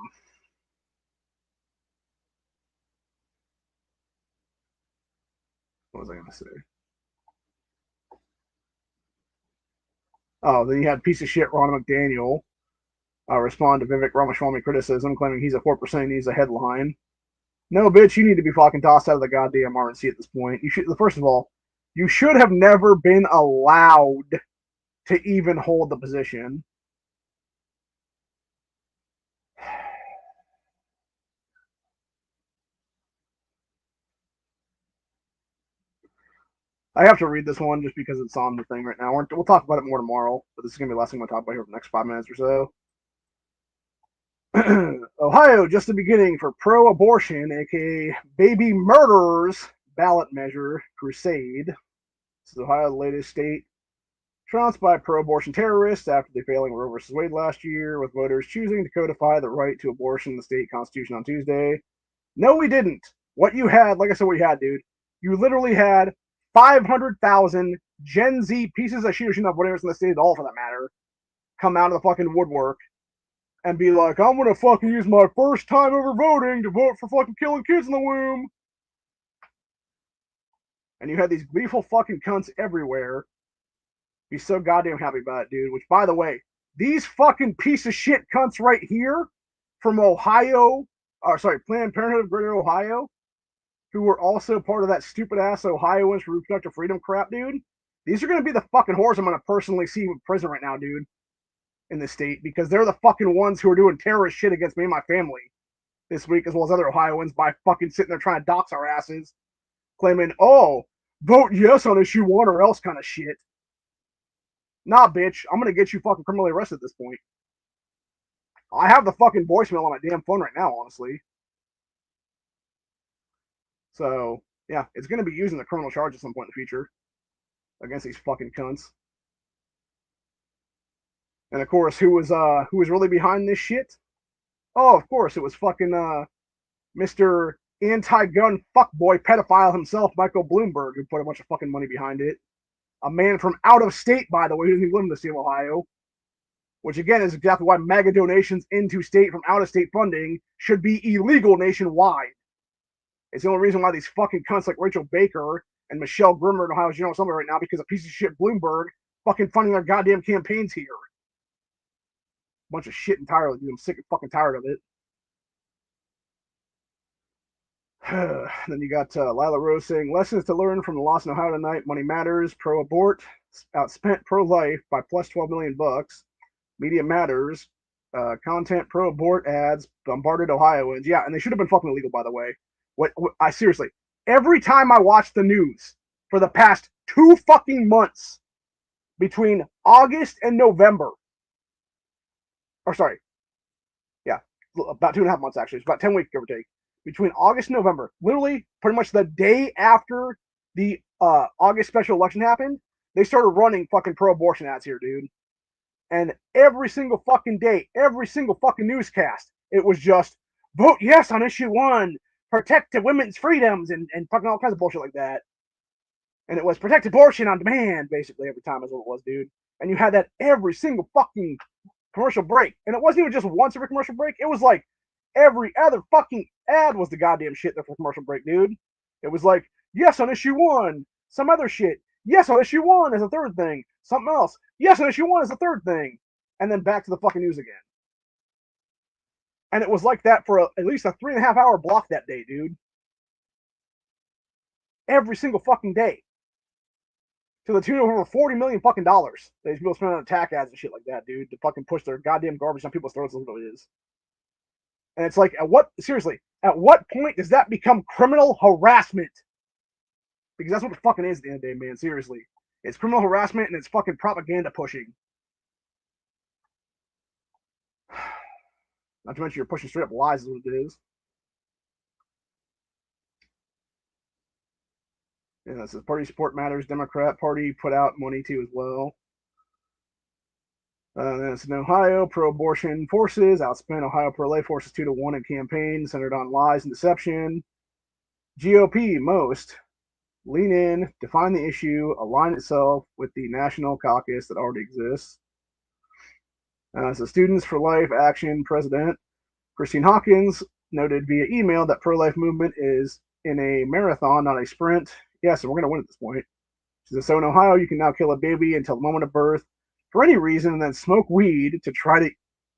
was I gonna say? Oh, then you had piece of shit Ron McDaniel respond to Vivek Ramaswamy criticism, claiming he's a 4% and he's a headline. No, bitch, you need to be fucking tossed out of the goddamn RNC at this point. You should, first of all, you should have never been allowed to even hold the position. I have to read this one just because it's on the thing right now. We'll talk about it more tomorrow, but this is going to be the last thing we'll talk about here for the next 5 minutes or so. Ohio, just the beginning for pro-abortion, aka baby murderers, ballot measure crusade. This is Ohio, the latest state trounced by pro-abortion terrorists after the failing Roe v. Wade last year, with voters choosing to codify the right to abortion in the state constitution on Tuesday. No, we didn't. What you had, like I said, what you had, dude, you literally had 500,000 Gen Z pieces of shit or whatever's in the state at all, for that matter, come out of the fucking woodwork and be like, I'm gonna fucking use my first time ever voting to vote for fucking killing kids in the womb. And you had these gleeful fucking cunts everywhere be so goddamn happy about it, dude. Which, by the way, these fucking piece of shit cunts right here from Ohio, Planned Parenthood of Greater Ohio, who were also part of that stupid ass Ohioans for reproductive freedom crap, dude. These are gonna be the fucking whores I'm gonna personally see in prison right now, dude, in the state, because they're the fucking ones who are doing terrorist shit against me and my family this week, as well as other Ohioans, by fucking sitting there trying to dox our asses, claiming, oh, vote yes on issue 1 or else kind of shit. Nah, bitch, I'm gonna get you fucking criminally arrested at this point. I have the fucking voicemail on my damn phone right now, honestly. So, yeah, it's gonna be using the criminal charge at some point in the future against these fucking cunts. And of course, who was really behind this shit? Oh, of course, it was fucking Mr. Anti-gun fuckboy pedophile himself, Michael Bloomberg, who put a bunch of fucking money behind it. A man from out of state, by the way, who doesn't live in the state of Ohio. Which again is exactly why mega donations into state from out of state funding should be illegal nationwide. It's the only reason why these fucking cunts like Rachel Baker and Michelle Grimmer in Ohio's General Assembly right now, because a piece of shit Bloomberg fucking funding their goddamn campaigns here. Bunch of shit entirely, dude. I'm sick and fucking tired of it. Then you got Lila Rose saying, lessons to learn from the loss in Ohio tonight. Money matters. Pro-abort. Outspent pro-life by plus 12 million bucks. Media matters. Content pro-abort ads bombarded Ohioans. Yeah, and they should have been fucking illegal, by the way. What I seriously, every time I watch the news for the past 2 fucking months between August and November, or sorry, yeah, about 2.5 months actually. It's about 10 weeks, give or take. Between August and November, literally pretty much the day after the August special election happened, they started running fucking pro-abortion ads here, dude. And every single fucking day, every single fucking newscast, it was just vote yes on issue 1, protect the women's freedoms, and fucking all kinds of bullshit like that. And it was protect abortion on demand, basically, every time is what it was, dude. And you had that every single fucking commercial break. And it wasn't even just once every commercial break. It was like every other fucking ad was the goddamn shit there for commercial break, dude. It was like, yes on issue 1, some other shit. Yes on issue 1 is a third thing. Something else. Yes on issue 1 is a third thing. And then back to the fucking news again. And it was like that for at least a 3.5 hour block that day, dude. Every single fucking day. To the tune of over $40 million fucking dollars. These people spend on attack ads and shit like that, dude, to fucking push their goddamn garbage on people's throats. That's what it is. And it's like, at what point does that become criminal harassment? Because that's what it fucking is at the end of the day, man. Seriously. It's criminal harassment and it's fucking propaganda pushing. Not to mention you're pushing straight up lies is what it is. Yeah, it says party support matters. Democrat Party put out money too as well. Then it's in Ohio, pro-abortion forces outspent Ohio pro-life forces 2-1 in campaign centered on lies and deception. GOP most lean in, define the issue, align itself with the national caucus that already exists. So Students for Life Action President Christine Hawkins noted via email that pro-life movement is in a marathon, not a sprint. Yeah, so we're going to win at this point. She says, so in Ohio, you can now kill a baby until the moment of birth for any reason and then smoke weed to try to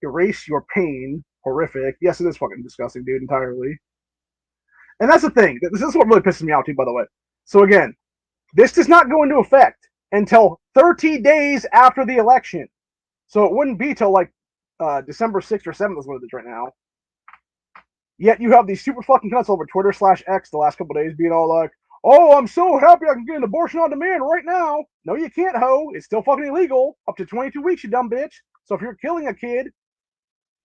erase your pain. Horrific. Yes, it is fucking disgusting, dude, entirely. And that's the thing. This is what really pisses me out, too, by the way. So again, this does not go into effect until 30 days after the election. So it wouldn't be till like December 6th or 7th is what it is right now. Yet you have these super fucking cunts over Twitter/X the last couple days being all like, oh, I'm so happy I can get an abortion on demand right now. No, you can't, ho. It's still fucking illegal. Up to 22 weeks, you dumb bitch. So if you're killing a kid,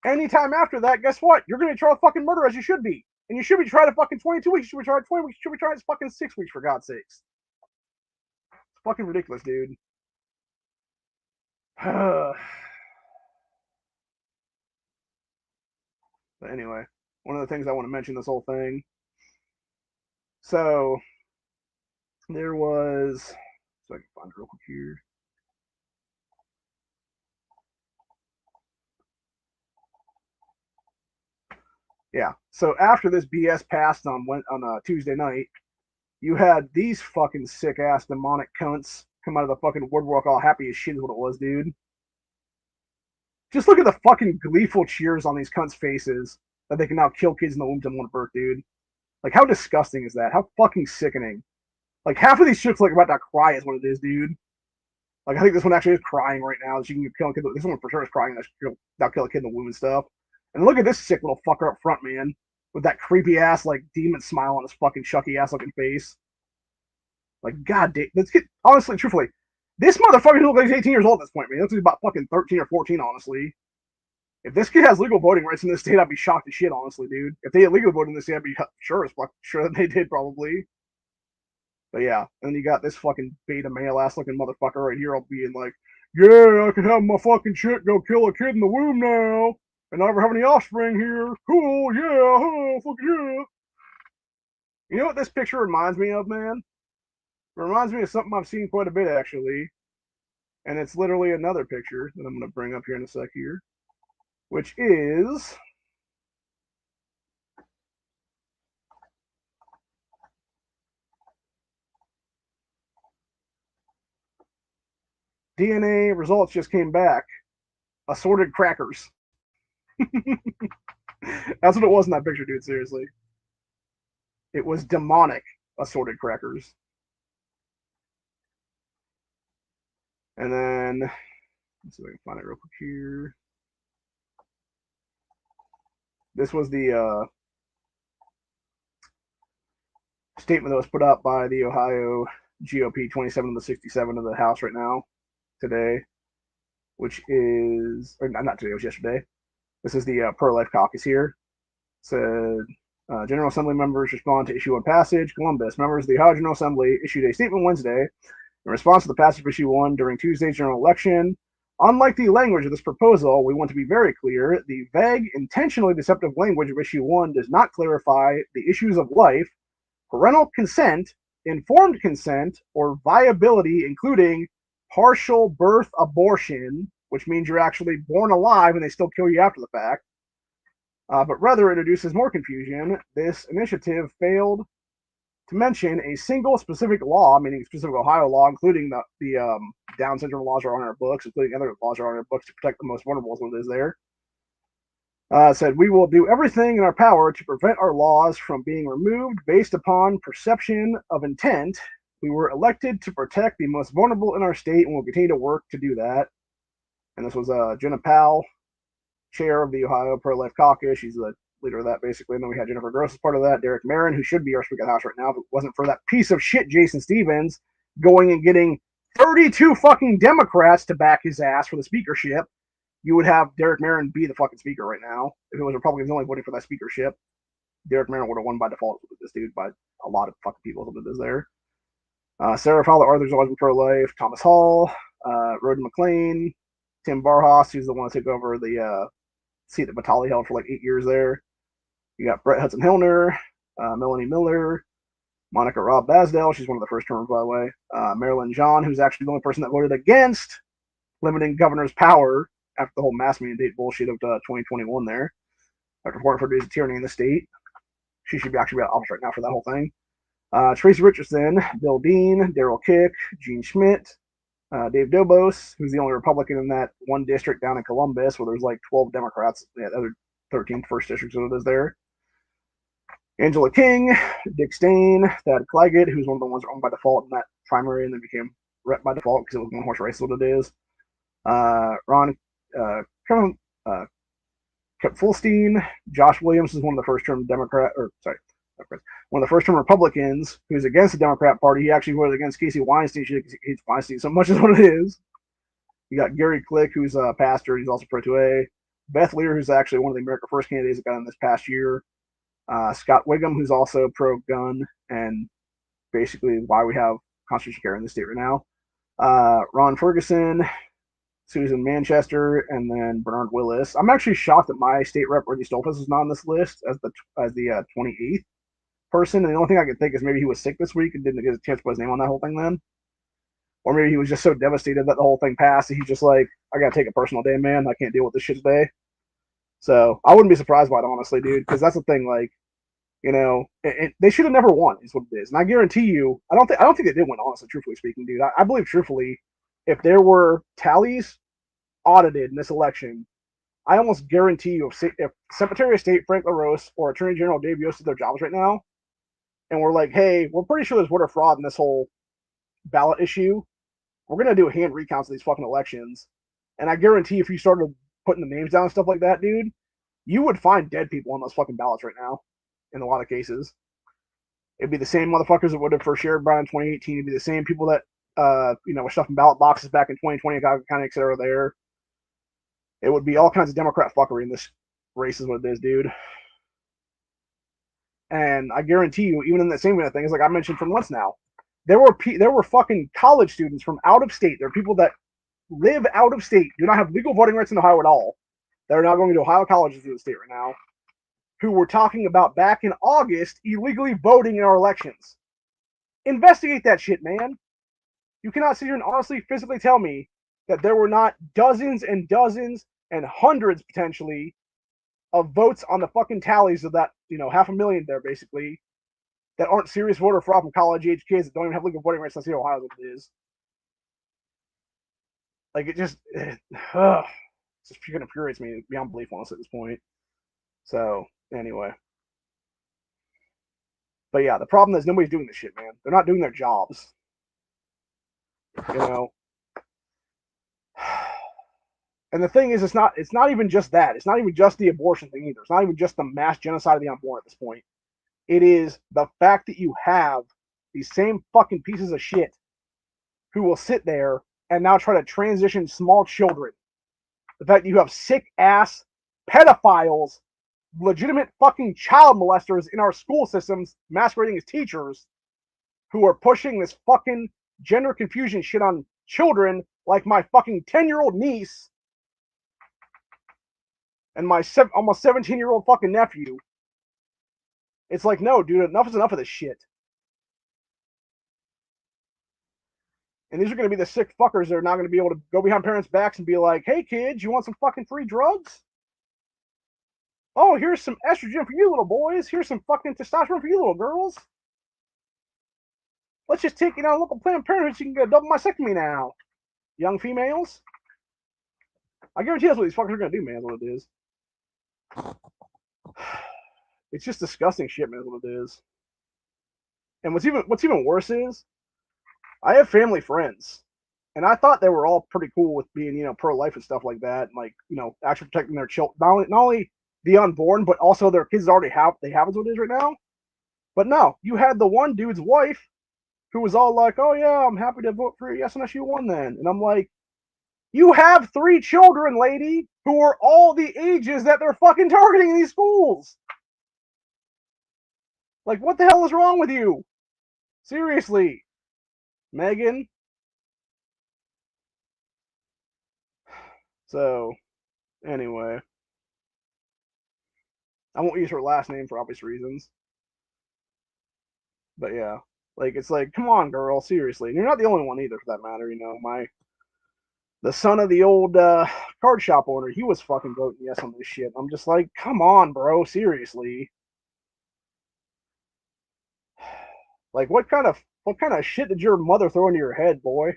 anytime after that, guess what? You're going to be tried fucking murder as you should be. And you should be tried at fucking 22 weeks. You should be tried 20 weeks. You should be tried at fucking 6 weeks, for God's sakes. It's fucking ridiculous, dude. But anyway, one of the things I want to mention this whole thing. So there was, so I can find it real quick here. Yeah. So after this BS passed on Tuesday night, you had these fucking sick ass demonic cunts come out of the fucking woodwork all happy as shit is what it was, dude. Just look at the fucking gleeful cheers on these cunts' faces that they can now kill kids in the womb to one birth, dude. Like, how disgusting is that? How fucking sickening. Like, half of these shits like about to cry is what it is, dude. Like, I think this one actually is crying right now. She can kill a kid. This one for sure is crying. That'll kill a kid in the womb and stuff. And look at this sick little fucker up front, man. With that creepy ass, like, demon smile on his fucking Chucky ass looking face. Like, god damn. Let's get, honestly, truthfully, this motherfucker looks like he's 18 years old at this point, man. He looks like he's about fucking 13 or 14, honestly. If this kid has legal voting rights in this state, I'd be shocked as shit, honestly, dude. If they illegally voted in this state, I'd be sure that they did, probably. But yeah, and then you got this fucking beta male ass looking motherfucker right here all being like, yeah, I can have my fucking shit go kill a kid in the womb now, and not ever have any offspring here. Cool, yeah, oh, fuck yeah. You know what this picture reminds me of, man? It reminds me of something I've seen quite a bit, actually. And it's literally another picture that I'm going to bring up here in a sec here, which is DNA results just came back. Assorted crackers. That's what it was in that picture, dude, seriously. It was demonic assorted crackers. And then, let's see if I can find it real quick here. This was the statement that was put out by the Ohio GOP, 27 of the 67 of the House right now, today, which is, or not today, it was yesterday. This is the pro-life caucus here. It said, General Assembly members respond to issue one passage. Columbus, members of the Ohio General Assembly issued a statement Wednesday in response to the passage of issue one during Tuesday's general election. Unlike the language of this proposal, we want to be very clear. The vague, intentionally deceptive language of issue one does not clarify the issues of life, parental consent, informed consent, or viability, including partial birth abortion, which means you're actually born alive and they still kill you after the fact. But rather introduces more confusion. This initiative failed to mention a single specific law, meaning specific Ohio law, including the Down syndrome laws are on our books, including other laws are on our books to protect the most vulnerable, is what it is there. Said, we will do everything in our power to prevent our laws from being removed based upon perception of intent. We were elected to protect the most vulnerable in our state and will continue to work to do that. And this was Jenna Powell, chair of the Ohio Pro-Life Caucus. She's the leader of that, basically. And then we had Jennifer Gross as part of that. Derek Marin, who should be our Speaker of the House right now, if it wasn't for that piece of shit Jason Stevens going and getting 32 fucking Democrats to back his ass for the speakership. You would have Derek Marin be the fucking speaker right now. If it was Republicans only voting for that speakership, Derek Marin would have won by default with this dude by a lot of fucking people that is there. Sarah Fowler Arthur's always been pro-life. Thomas Hall, Roden McLean, Tim Barhos, who's the one to take over the seat that Batali held for like 8 years there. You got Brett Hudson Hillner, Melanie Miller, Monica Robb Basdale. She's one of the first terms, by the way. Marilyn John, who's actually the only person that voted against limiting governor's power after the whole mask mandate bullshit of 2021 there. After 400 days of tyranny in the state. She should be actually out of office right now for that whole thing. Tracy Richardson, Bill Dean, Daryl Kick, Gene Schmidt, Dave Dobos, who's the only Republican in that one district down in Columbus where there's like 12 Democrats. Yeah, the other 13 first districts that it is there. Angela King, Dick Stain, Thad Claggett, who's one of the ones owned by default in that primary and then became rep by default because it was one horse race, what it is. Ron Kevin Fulstein, Josh Williams is one of the first term Democrat, or sorry, one of the first term Republicans who's against the Democrat Party. He actually voted against Casey Weinstein. She hates Weinstein so much as what it is. You got Gary Click, who's a pastor. He's also pro 2A. Beth Lear, who's actually one of the America First candidates that got in this past year. Scott Wiggum, who's also pro-gun and basically why we have constitutional carry in the state right now. Ron Ferguson, Susan Manchester, and then Bernard Willis. I'm actually shocked that my state rep, Reggie Stolfus, is not on this list as the 28th person. And the only thing I can think is maybe he was sick this week and didn't get a chance to put his name on that whole thing then. Or maybe he was just so devastated that the whole thing passed that he's just like, I got to take a personal day, man. I can't deal with this shit today. So I wouldn't be surprised by it, honestly, dude, because that's the thing. Like, you know, they should have never won, is what it is. And I guarantee you, I don't think they did win, honestly, truthfully speaking, dude. I believe truthfully, if there were tallies audited in this election, I almost guarantee you, if Secretary of State Frank LaRose or Attorney General Dave Yost did their jobs right now, and we're like, hey, we're pretty sure there's voter fraud in this whole ballot issue, we're gonna do hand recounts of these fucking elections, and I guarantee if you started putting the names down and stuff like that, dude, you would find dead people on those fucking ballots right now. In a lot of cases, it'd be the same motherfuckers that would have for Sherrod Brown in 2018. It'd be the same people that were stuffing ballot boxes back in 2020, kind of et cetera. There, it would be all kinds of Democrat fuckery in this race, is what it is, dude. And I guarantee you, even in that same kind of thing, is like I mentioned from once now, there were fucking college students from out of state. There are people that live out of state, do not have legal voting rights in Ohio at all, that are now going to Ohio colleges in the state right now, who were talking about back in August illegally voting in our elections. Investigate that shit, man. You cannot sit here and honestly, physically tell me that there were not dozens and dozens and hundreds potentially of votes on the fucking tallies of that, 500,000 there basically, that aren't serious voter fraud from college age kids that don't even have legal voting rights in the state of Ohio, what it is. Like, it just infuriates me beyond belief, honestly, at this point. So, anyway. But yeah, the problem is nobody's doing this shit, man. They're not doing their jobs. And the thing is, it's not even just that. It's not even just the abortion thing either. It's not even just the mass genocide of the unborn at this point. It is the fact that you have these same fucking pieces of shit who will sit there and now try to transition small children. The fact that you have sick ass pedophiles, legitimate fucking child molesters in our school systems masquerading as teachers who are pushing this fucking gender confusion shit on children like my fucking 10-year-old niece and my almost 17-year-old fucking nephew. It's like, no, dude, enough is enough of this shit. And these are going to be the sick fuckers that are not going to be able to go behind parents' backs and be like, hey, kids, you want some fucking free drugs? Oh, here's some estrogen for you little boys. Here's some fucking testosterone for you little girls. Let's just take, local Planned Parenthood so you can get a double mastectomy now. Young females. I guarantee that's what these fuckers are going to do, man. That's what it is. It's just disgusting shit, man. Is what it is. And what's even worse is I have family friends, and I thought they were all pretty cool with being pro life and stuff like that, and like actually protecting their children, not only the unborn, but also their kids already have they have what it is right now. But no, you had the one dude's wife who was all like, "Oh yeah, I'm happy to vote for yes unless you won then," and I'm like, "You have 3 children, lady, who are all the ages that they're fucking targeting in these schools. Like, what the hell is wrong with you? Seriously, Megan." So, anyway, I won't use her last name for obvious reasons. But yeah, like it's like, come on, girl, seriously. And you're not the only one either, for that matter. The son of the old card shop owner, he was fucking voting yes on this shit. I'm just like, come on, bro, seriously. Like, what kind of shit did your mother throw into your head, boy?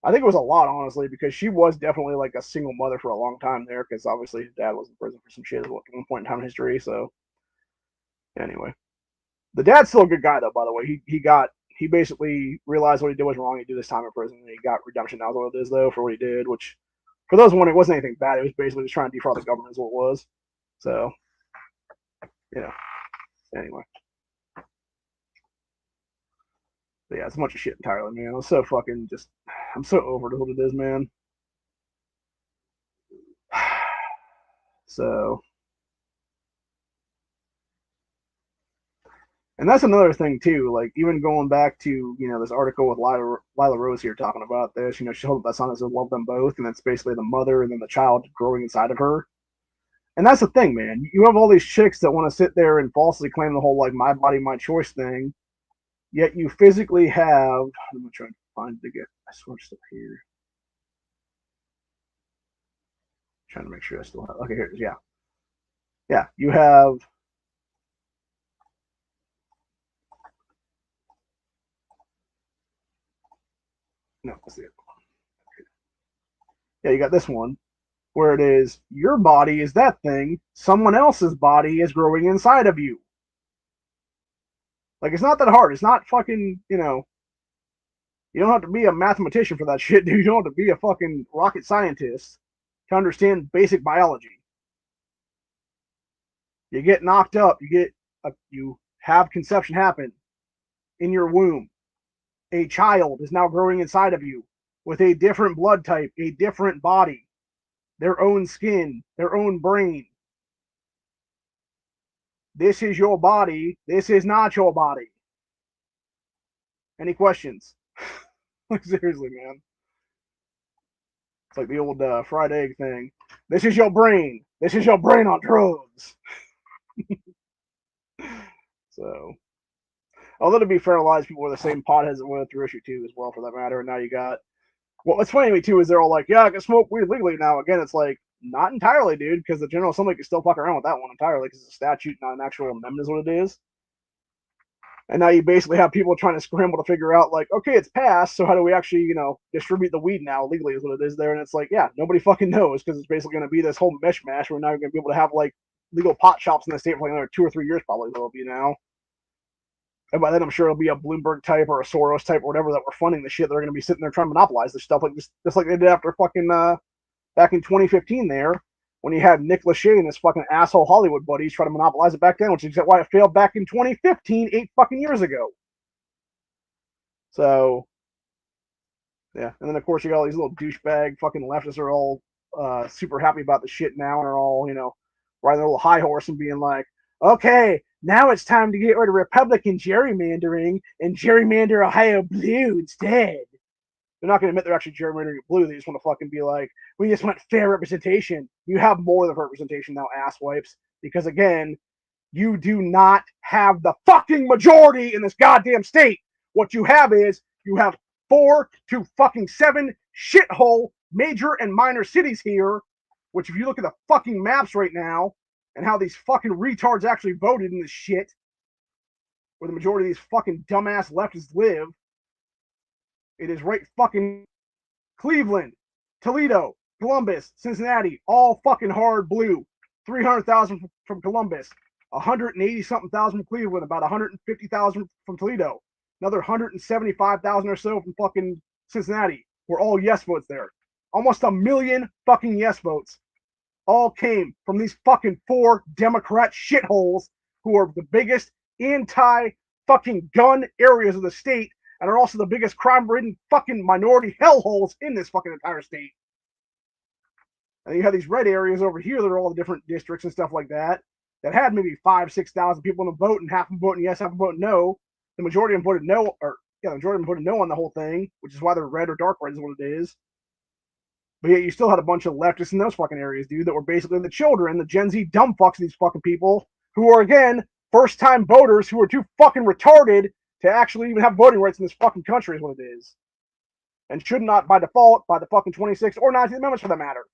I think it was a lot, honestly, because she was definitely like a single mother for a long time there, because obviously his dad was in prison for some shit at one point in time in history. So anyway, the dad's still a good guy though. By the way, he basically realized what he did was wrong. He did this time in prison, and he got redemption. That was what it is though for what he did. Which, for those wondering, it wasn't anything bad. It was basically just trying to defraud the government, is what it was. So, you know. Anyway, but yeah, it's a bunch of shit entirely, man. I'm so fucking just, I'm so over it. What it is, man. So, and that's another thing too. Like even going back to this article with Lila Rose here talking about this. She held up that sign that says "Love them both," and that's basically the mother and then the child growing inside of her. And that's the thing, man. You have all these chicks that want to sit there and falsely claim the whole like "my body, my choice" thing, yet you physically have. I'm gonna try to find it again. I swear it's still here. Trying to make sure I still have. Okay, here it is. Yeah, yeah. You have. No, that's it. Yeah, you got this one where it is your body is that thing, someone else's body is growing inside of you. Like it's not that hard. It's not fucking, you don't have to be a mathematician for that shit, dude. You don't have to be a fucking rocket scientist to understand basic biology. You get knocked up, you have conception happen in your womb. A child is now growing inside of you with a different blood type, a different body, their own skin, their own brain. This is your body. This is not your body. Any questions? Like, seriously, man. It's like the old fried egg thing. This is your brain. This is your brain on drugs. So, although to be fair, a lot of people were the same potheads that went through issue 2 as well, for that matter. And now you got. Well, what's funny to me too is they're all like, "Yeah, I can smoke weed legally now." Again, it's like not entirely, dude, because the General Assembly can still fuck around with that one entirely because it's a statute, not an actual amendment, is what it is. And now you basically have people trying to scramble to figure out, like, okay, it's passed, so how do we actually, distribute the weed now legally is what it is there. And it's like, yeah, nobody fucking knows because it's basically going to be this whole mishmash where now you're going to be able to have, like, legal pot shops in the state for like another 2 or 3 years probably will be now. And by then I'm sure it'll be a Bloomberg type or a Soros type or whatever that we're funding the shit. They're going to be sitting there trying to monopolize this stuff like this, just like they did after fucking back in 2015 there when you had Nick Lachey and his fucking asshole Hollywood buddies try to monopolize it back then, which is why it failed back in 2015, 8 fucking years ago. So, yeah. And then, of course, you got all these little douchebag fucking leftists are all super happy about the shit now and are all, riding their little high horse and being like, okay, now it's time to get rid of Republican gerrymandering and gerrymander Ohio blue instead. They're not going to admit they're actually gerrymandering blue. They just want to fucking be like, we just want fair representation. You have more than representation now, asswipes. Because again, you do not have the fucking majority in this goddamn state. What you have is you have 4 to fucking 7 shithole major and minor cities here, which if you look at the fucking maps right now and how these fucking retards actually voted in this shit, where the majority of these fucking dumbass leftists live, it is right fucking Cleveland, Toledo, Columbus, Cincinnati, all fucking hard blue. 300,000 from Columbus, 180-something thousand from Cleveland, about 150,000 from Toledo, another 175,000 or so from fucking Cincinnati. Were all yes votes there. Almost 1 million fucking yes votes all came from these fucking 4 Democrat shitholes who are the biggest anti-fucking gun areas of the state and are also the biggest crime-ridden fucking minority hellholes in this fucking entire state. And you have these red areas over here that are all the different districts and stuff like that had maybe 5,000-6,000 people in the vote, and half of them voting yes, half of them voting no. The majority of them voted no, the majority of them voted no on the whole thing, which is why they're red or dark red is what it is. But yet you still had a bunch of leftists in those fucking areas, dude, that were basically the children, the Gen Z dumb fucks of these fucking people, who are, again, first-time voters who are too fucking retarded to actually even have voting rights in this fucking country is what it is. And should not, by default, by the fucking 26th or 19th Amendments for that matter.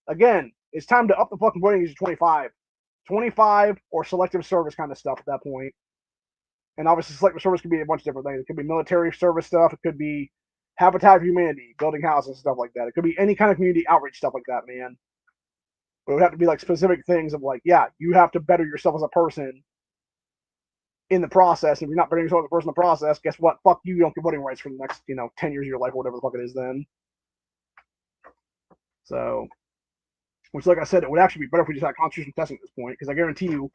Again, it's time to up the fucking voting age to 25. 25 or selective service kind of stuff at that point. And obviously selective service could be a bunch of different things. It could be military service stuff. It could be Habitat for Humanity, building houses, stuff like that. It could be any kind of community outreach stuff like that, man. But it would have to be like specific things of like, yeah, you have to better yourself as a person in the process. If you're not bettering yourself as a person in the process, guess what? Fuck you don't get voting rights for the next, 10 years of your life or whatever the fuck it is then. So, which, like I said, it would actually be better if we just had constitutional testing at this point, because I guarantee you,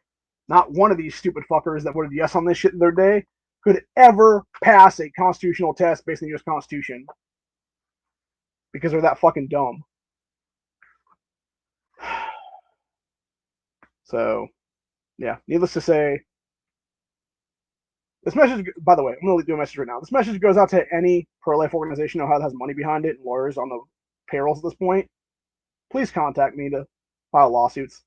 not one of these stupid fuckers that voted yes on this shit the other day could ever pass a constitutional test based on the U.S. Constitution, because they're that fucking dumb. So, yeah, needless to say, this message, by the way, I'm going to do a message right now. This message goes out to any pro-life organization that has money behind it and lawyers on the payrolls at this point. Please contact me to file lawsuits.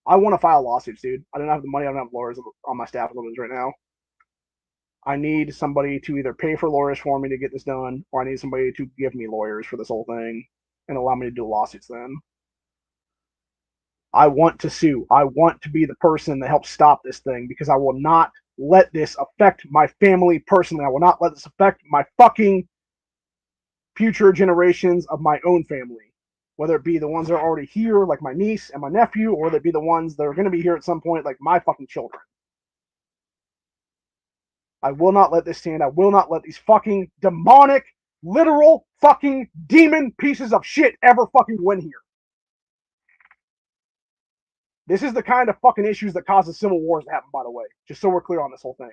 I want to file lawsuits, dude. I don't have the money. I don't have lawyers on my staff right now. I need somebody to either pay for lawyers for me to get this done, or I need somebody to give me lawyers for this whole thing and allow me to do lawsuits then. I want to sue. I want to be the person that helps stop this thing, because I will not let this affect my family personally. I will not let this affect my fucking future generations of my own family. Whether it be the ones that are already here, like my niece and my nephew, or whether it be the ones that are going to be here at some point, like my fucking children. I will not let this stand. I will not let these fucking demonic, literal fucking demon pieces of shit ever fucking win here. This is the kind of fucking issues that causes civil wars to happen, by the way. Just so we're clear on this whole thing.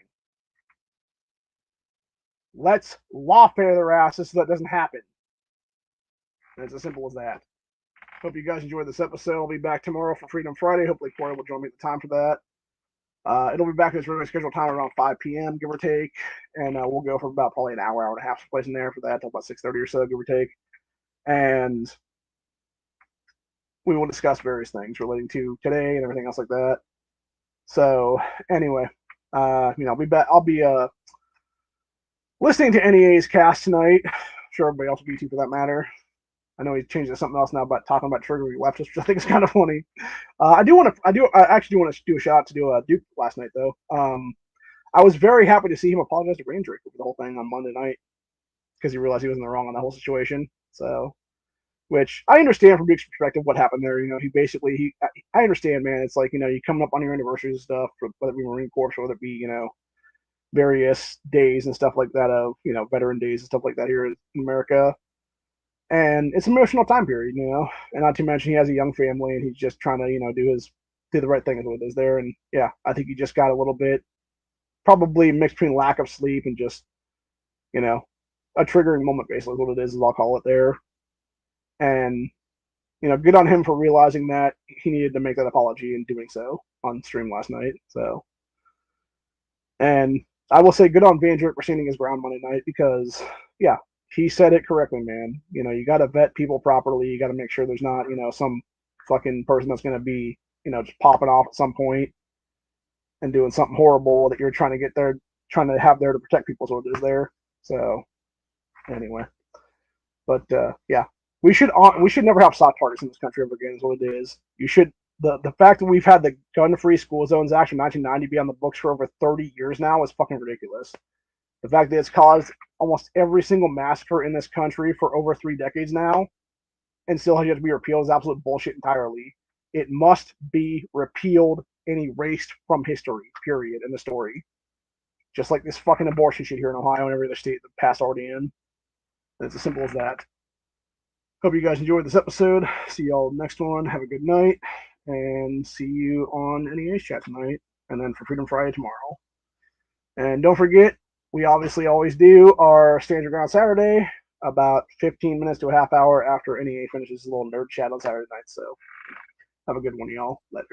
Let's lawfare their asses so that doesn't happen. And it's as simple as that. Hope you guys enjoyed this episode. I'll be back tomorrow for Freedom Friday. Hopefully Corey will join me at the time for that. It'll be back at its regular scheduled time around 5 p.m., give or take. And we'll go for about probably an hour, hour and a half someplace in there for that, till about 6:30 or so, give or take. And we will discuss various things relating to today and everything else like that. So, anyway, I'll be back. I'll be listening to NEA's cast tonight. I'm sure everybody else will be too, for that matter. I know he's changed to something else now, about talking about triggering leftist, which I think is kind of funny. I actually do want to do a shout out to Duke last night, though. I was very happy to see him apologize to Rain Drake for the whole thing on Monday night, because he realized he was in the wrong on that whole situation. So, which I understand from Duke's perspective what happened there. He basically, I understand, man. It's like, you coming up on your anniversaries and stuff, whether it be Marine Corps or whether it be, various days and stuff like that of, veteran days and stuff like that here in America. And it's an emotional time period, and not to mention he has a young family and he's just trying to, do the right thing is what it is there. And yeah, I think he just got a little bit, probably mixed between lack of sleep and just, a triggering moment, basically, is what it is I'll call it there. And, good on him for realizing that he needed to make that apology and doing so on stream last night. So, and I will say good on Van Drake for standing his ground Monday night, because, yeah, he said it correctly, man. You got to vet people properly. You got to make sure there's not, some fucking person that's going to be, just popping off at some point and doing something horrible that you're trying to have there to protect people, so it is there. So, anyway. But, yeah. We should never have soft targets in this country ever again, is what it is. The fact that we've had the Gun-Free School Zones Act in 1990 be on the books for over 30 years now is fucking ridiculous. The fact that it's caused almost every single massacre in this country for over 3 decades now, and still has yet to be repealed, is absolute bullshit entirely. It must be repealed and erased from history, period, in the story. Just like this fucking abortion shit here in Ohio and every other state the past already in. And it's as simple as that. Hope you guys enjoyed this episode. See y'all next one. Have a good night. And see you on NEA's chat tonight. And then for Freedom Friday tomorrow. And don't forget, we obviously always do our Stand Your Ground Saturday about 15 minutes to a half hour after NEA finishes a little nerd chat on Saturday night. So have a good one, y'all. Later.